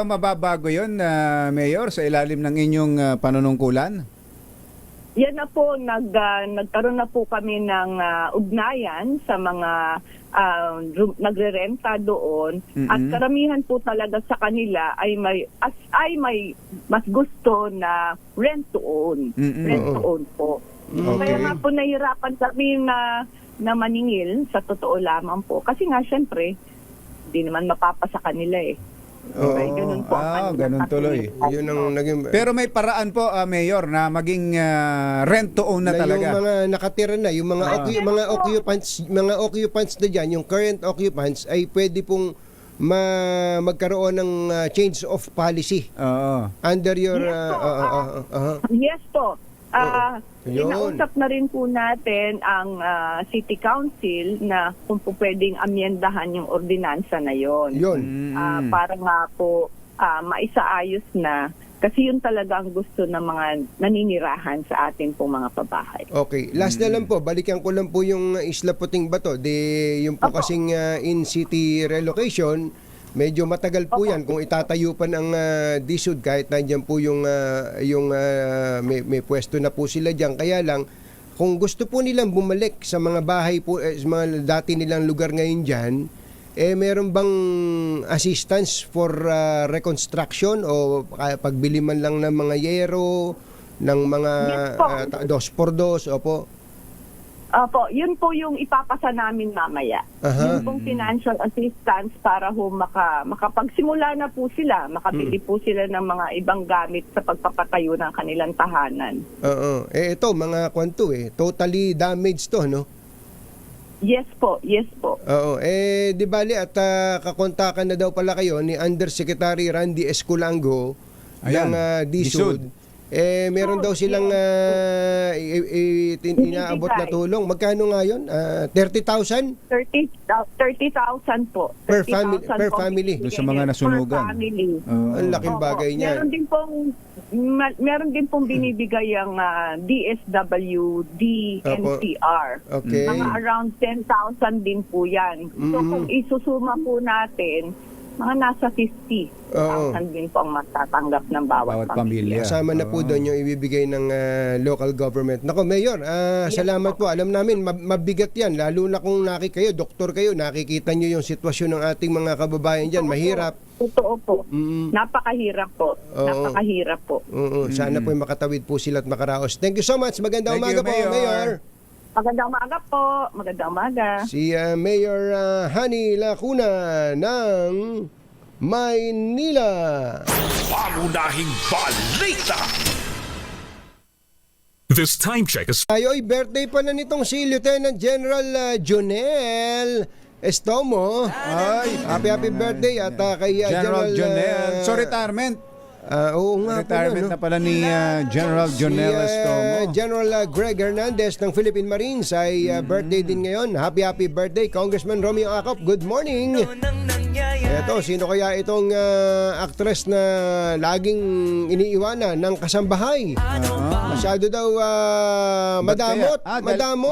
mababago 'yon, Mayor, sa ilalim ng inyong panunungkulan? Yan na po, nagkaroon na po kami ng ugnayan sa mga nagre-renta doon at karamihan po talaga sa kanila ay may mas gusto na rent to own. Rent to own po. Kaya nga po nahihirapan kami na maningil sa totoo lamang po. Kasi nga syempre, hindi naman mapapasa kanila eh. Oo. ganun po. Ganun tuloy. Yun ang naging... Pero may paraan po, Mayor, na maging rent to own na Yung talaga. mga nakatira na, yung mga occupants na dyan, yung current occupants ay pwede pong magkaroon ng change of policy. Under your... Yes po. Yun. Inausap na rin po natin ang City Council na kung po pwedeng amyendahan yung ordinansa na yon. Para nga po maisaayos na, kasi yun talaga ang gusto ng mga naninirahan sa ating pong mga pabahay. Okay. Last na lang po, balikan ko lang po yung Isla Puting Bato. Yung po kasing in-city relocation, medyo matagal po yan kung itatayo pa ng DSUD kahit nandiyan po yung may pwesto na po sila diyan. Kaya lang kung gusto po nilang bumalik sa mga bahay po sa mga dati nilang lugar ngayon diyan, meron bang assistance for reconstruction o pagbili man lang ng mga yero, ng mga 2x2, opo? Opo, yun po yung ipapasa namin mamaya. Yun pong financial assistance para ho makapagsimula na po sila, makabili po sila ng mga ibang gamit sa pagpapatayo ng kanilang tahanan. Ito, mga kwanto totally damaged to, no? Yes po, yes po. Di bali at kakontakan na daw pala kayo ni Undersecretary Randy Esculango ng DSUD. Meron daw silang inaabot na tulong. Magkano nga yun? 30,000? 30,000 po. Per family. Doon sa mga nasunugan. Per family. Ang laking bagay niya. Meron din pong binibigay ang DSWD NCR. Okay. Mga around 10,000 din po yan. So kung isusuma po natin, mga nasa 50,000 din po ang matatanggap ng bawat pamilya. Kasama na po doon yung ibibigay ng local government. Nako, Mayor, salamat po. Alam namin, mabigat yan. Lalo na kung kayo, doktor kayo, nakikita nyo yung sitwasyon ng ating mga kababayan dyan. Mahirap. Totoo po. Napakahirap po. Napakahirap po. Sana po makatawid po sila at makaraos. Thank you so much. Magandang umaga po, Mayor. Magandang umaga po. Magandang umaga. Si Mayor Hani Lacuna ng Maynila. Pangunahing balita. This time check is... Ayoy, birthday pala nitong si Lieutenant General Jonel Estomo. Happy birthday at kay General Jonel. So retirement. Oo nga, retirement na pala ni General Jonel Estomo. General Greg Hernandez ng Philippine Marines ay birthday din ngayon. Happy birthday, Congressman Romeo Acop. Good morning. Eto, sino kaya itong actress na laging iniiwanan ng kasambahay? Masyado daw madamot.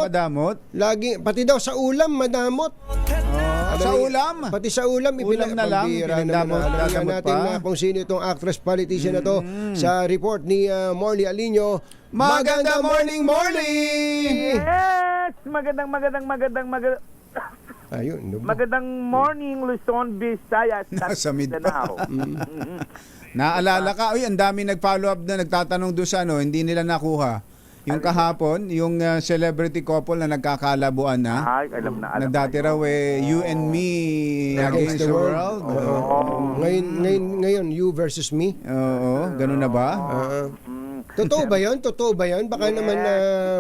Madamot? Laging, pati daw sa ulam, madamot. Sa ulam? Pati sa ulam. Ulam na lang. Alam natin na kung sino itong actress politician na to sa report ni Morley Alino. Magandang morning, Morley! Yes! Magandang Ayun. magandang morning, Luzon, Visayas, at Mindanao. Naalala ka, ang dami nag-follow up na nagtatanong doon sa hindi nila nakuha. Yung kahapon, yung celebrity couple na nagkakalabuan na. Ay, alam na. Dati raw You and Me Against the World. Ngayon, You versus Me. Oo, ganun na ba? Totoo ba yun? Baka naman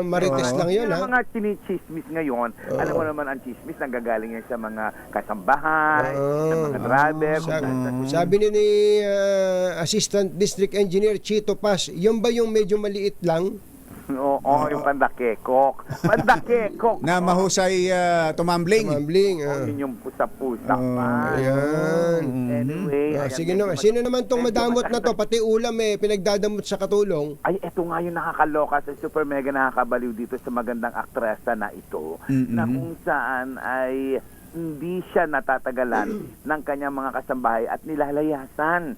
marites lang yun, ha? Yung mga chinichismis ngayon, alam mo naman ang chismis nanggagaling yan sa mga kasambahay, sa mga driver. Sabi ni Assistant District Engineer Chito Paz, yun ba yung medyo maliit lang? Oo, yung pandakekok. Pandakekok. Na mahusay tumambling. Yung pusa-pusa pa. Ayan. Anyway. Sige naman. Sino naman tong madamot na to? Pati ulam pinagdadamot sa katulong. Ay, eto nga yung nakakaloka sa super mega nakakabaliw dito sa magandang aktresa na ito. Na kung saan ay hindi siya natatagalan ng kanyang mga kasambahay at nilalayasan.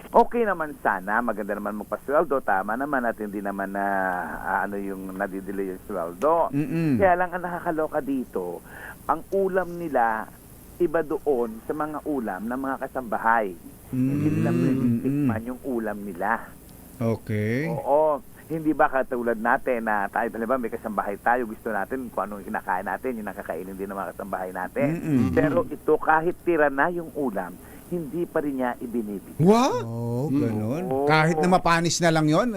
Okay naman sana, maganda naman magpasweldo, tama naman at hindi naman na yung nadidelay yung sweldo. Kaya lang ang nakakaloka dito, ang ulam nila iba doon sa mga ulam ng mga kasambahay. Hindi nila tikman yung ulam nila. Okay. Oo. Hindi ba katulad natin na tayo, halimbawa may kasambahay tayo, gusto natin kung anong kinakain natin, yung nakakainin din ng mga kasambahay natin. Pero ito, kahit tira na yung ulam, hindi pa rin niya ibinibigay. What? Oh, ganun. Oo. Kahit na mapanis na lang yon,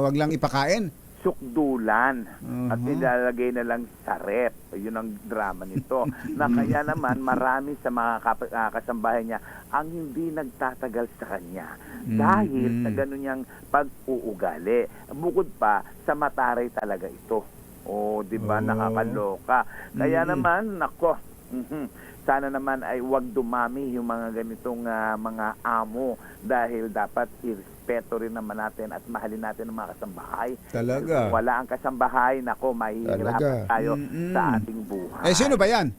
wag lang ipakain. Sukdulan at nilalagay na lang sa rep. Yun ang drama nito. Na kaya naman marami sa mga kasambahay niya ang hindi nagtatagal sa kanya dahil sa ganun niyang pag-uugali. Bukod pa sa mataray talaga ito. Oh, 'di ba? Nakakaloka. Kaya naman, nako. Sana naman ay wag dumami yung mga ganitong mga amo dahil dapat irespeto rin naman natin at mahalin natin ang mga kasambahay. Talaga. Kung wala ang kasambahay, nako, mahihirapan tayo sa ating buhay. Eh, sino ba yan?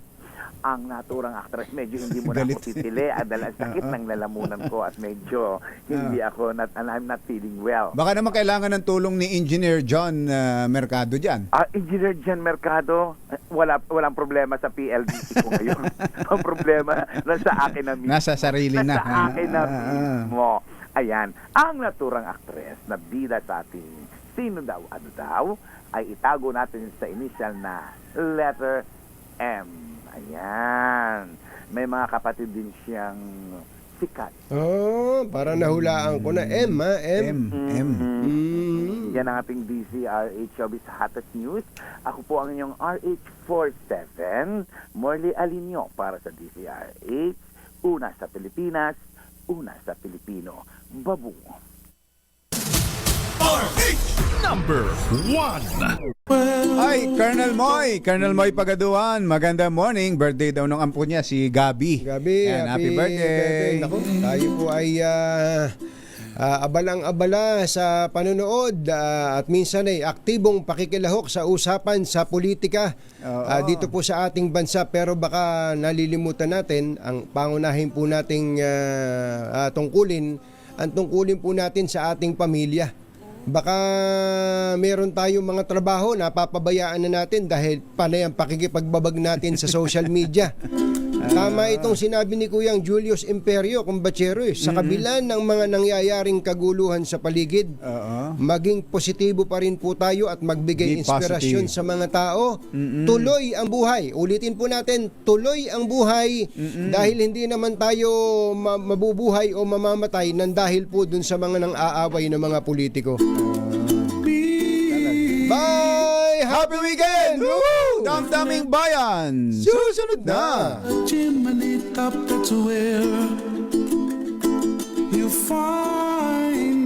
Ang naturang actress, medyo hindi mo na ako titili. Dahil ang sakit ng lalamunan ko at medyo hindi ako, I'm not feeling well. Baka naman kailangan ng tulong ni Engineer John Mercado dyan. Engineer John Mercado, walang problema sa PLDT ko ngayon. Ang problema nasa akin na mismo. Nasa sarili na. Nasa akin na mismo. Ayan, ang naturang actress na bida sa ating sino daw, ano daw, ay itago natin sa initial na letter M. Ayan. May mga kapatid din siyang sikat. Oh, parang nahulaan ko na. M, ha? M. Yan ang ating DZRH Showbiz Hottest News. Ako po ang inyong RH47, Morley Alinio para sa DZRH. Una sa Pilipinas, una sa Pilipino. Babu. Number 1. Ay, Colonel Moy Pagaduan. Magandang morning. Birthday daw ng ampo niya, si Gabi. Gabi, Yan, happy birthday. Naku, tayo po ay abalang-abala sa panonood at minsan ay aktibong pakikilahok sa usapan sa politika dito po sa ating bansa. Pero baka nalilimutan natin ang pangunahin po nating tungkulin po natin sa ating pamilya. Baka meron tayong mga trabaho na papabayaan na natin dahil panay ang pakikipagbabag natin sa social media. Tama itong sinabi ni Kuyang Julius Imperio, kumbachero, sa kabila ng mga nangyayaring kaguluhan sa paligid, maging positibo pa rin po tayo at magbigay inspirasyon sa mga tao. Tuloy ang buhay. Ulitin po natin, tuloy ang buhay dahil hindi naman tayo mabubuhay o mamamatay nang dahil po dun sa mga nang-aaway ng mga politiko. Bye! Happy weekend! Woo! Damdaming bayan! Susunod na! Chimney top, that's where you find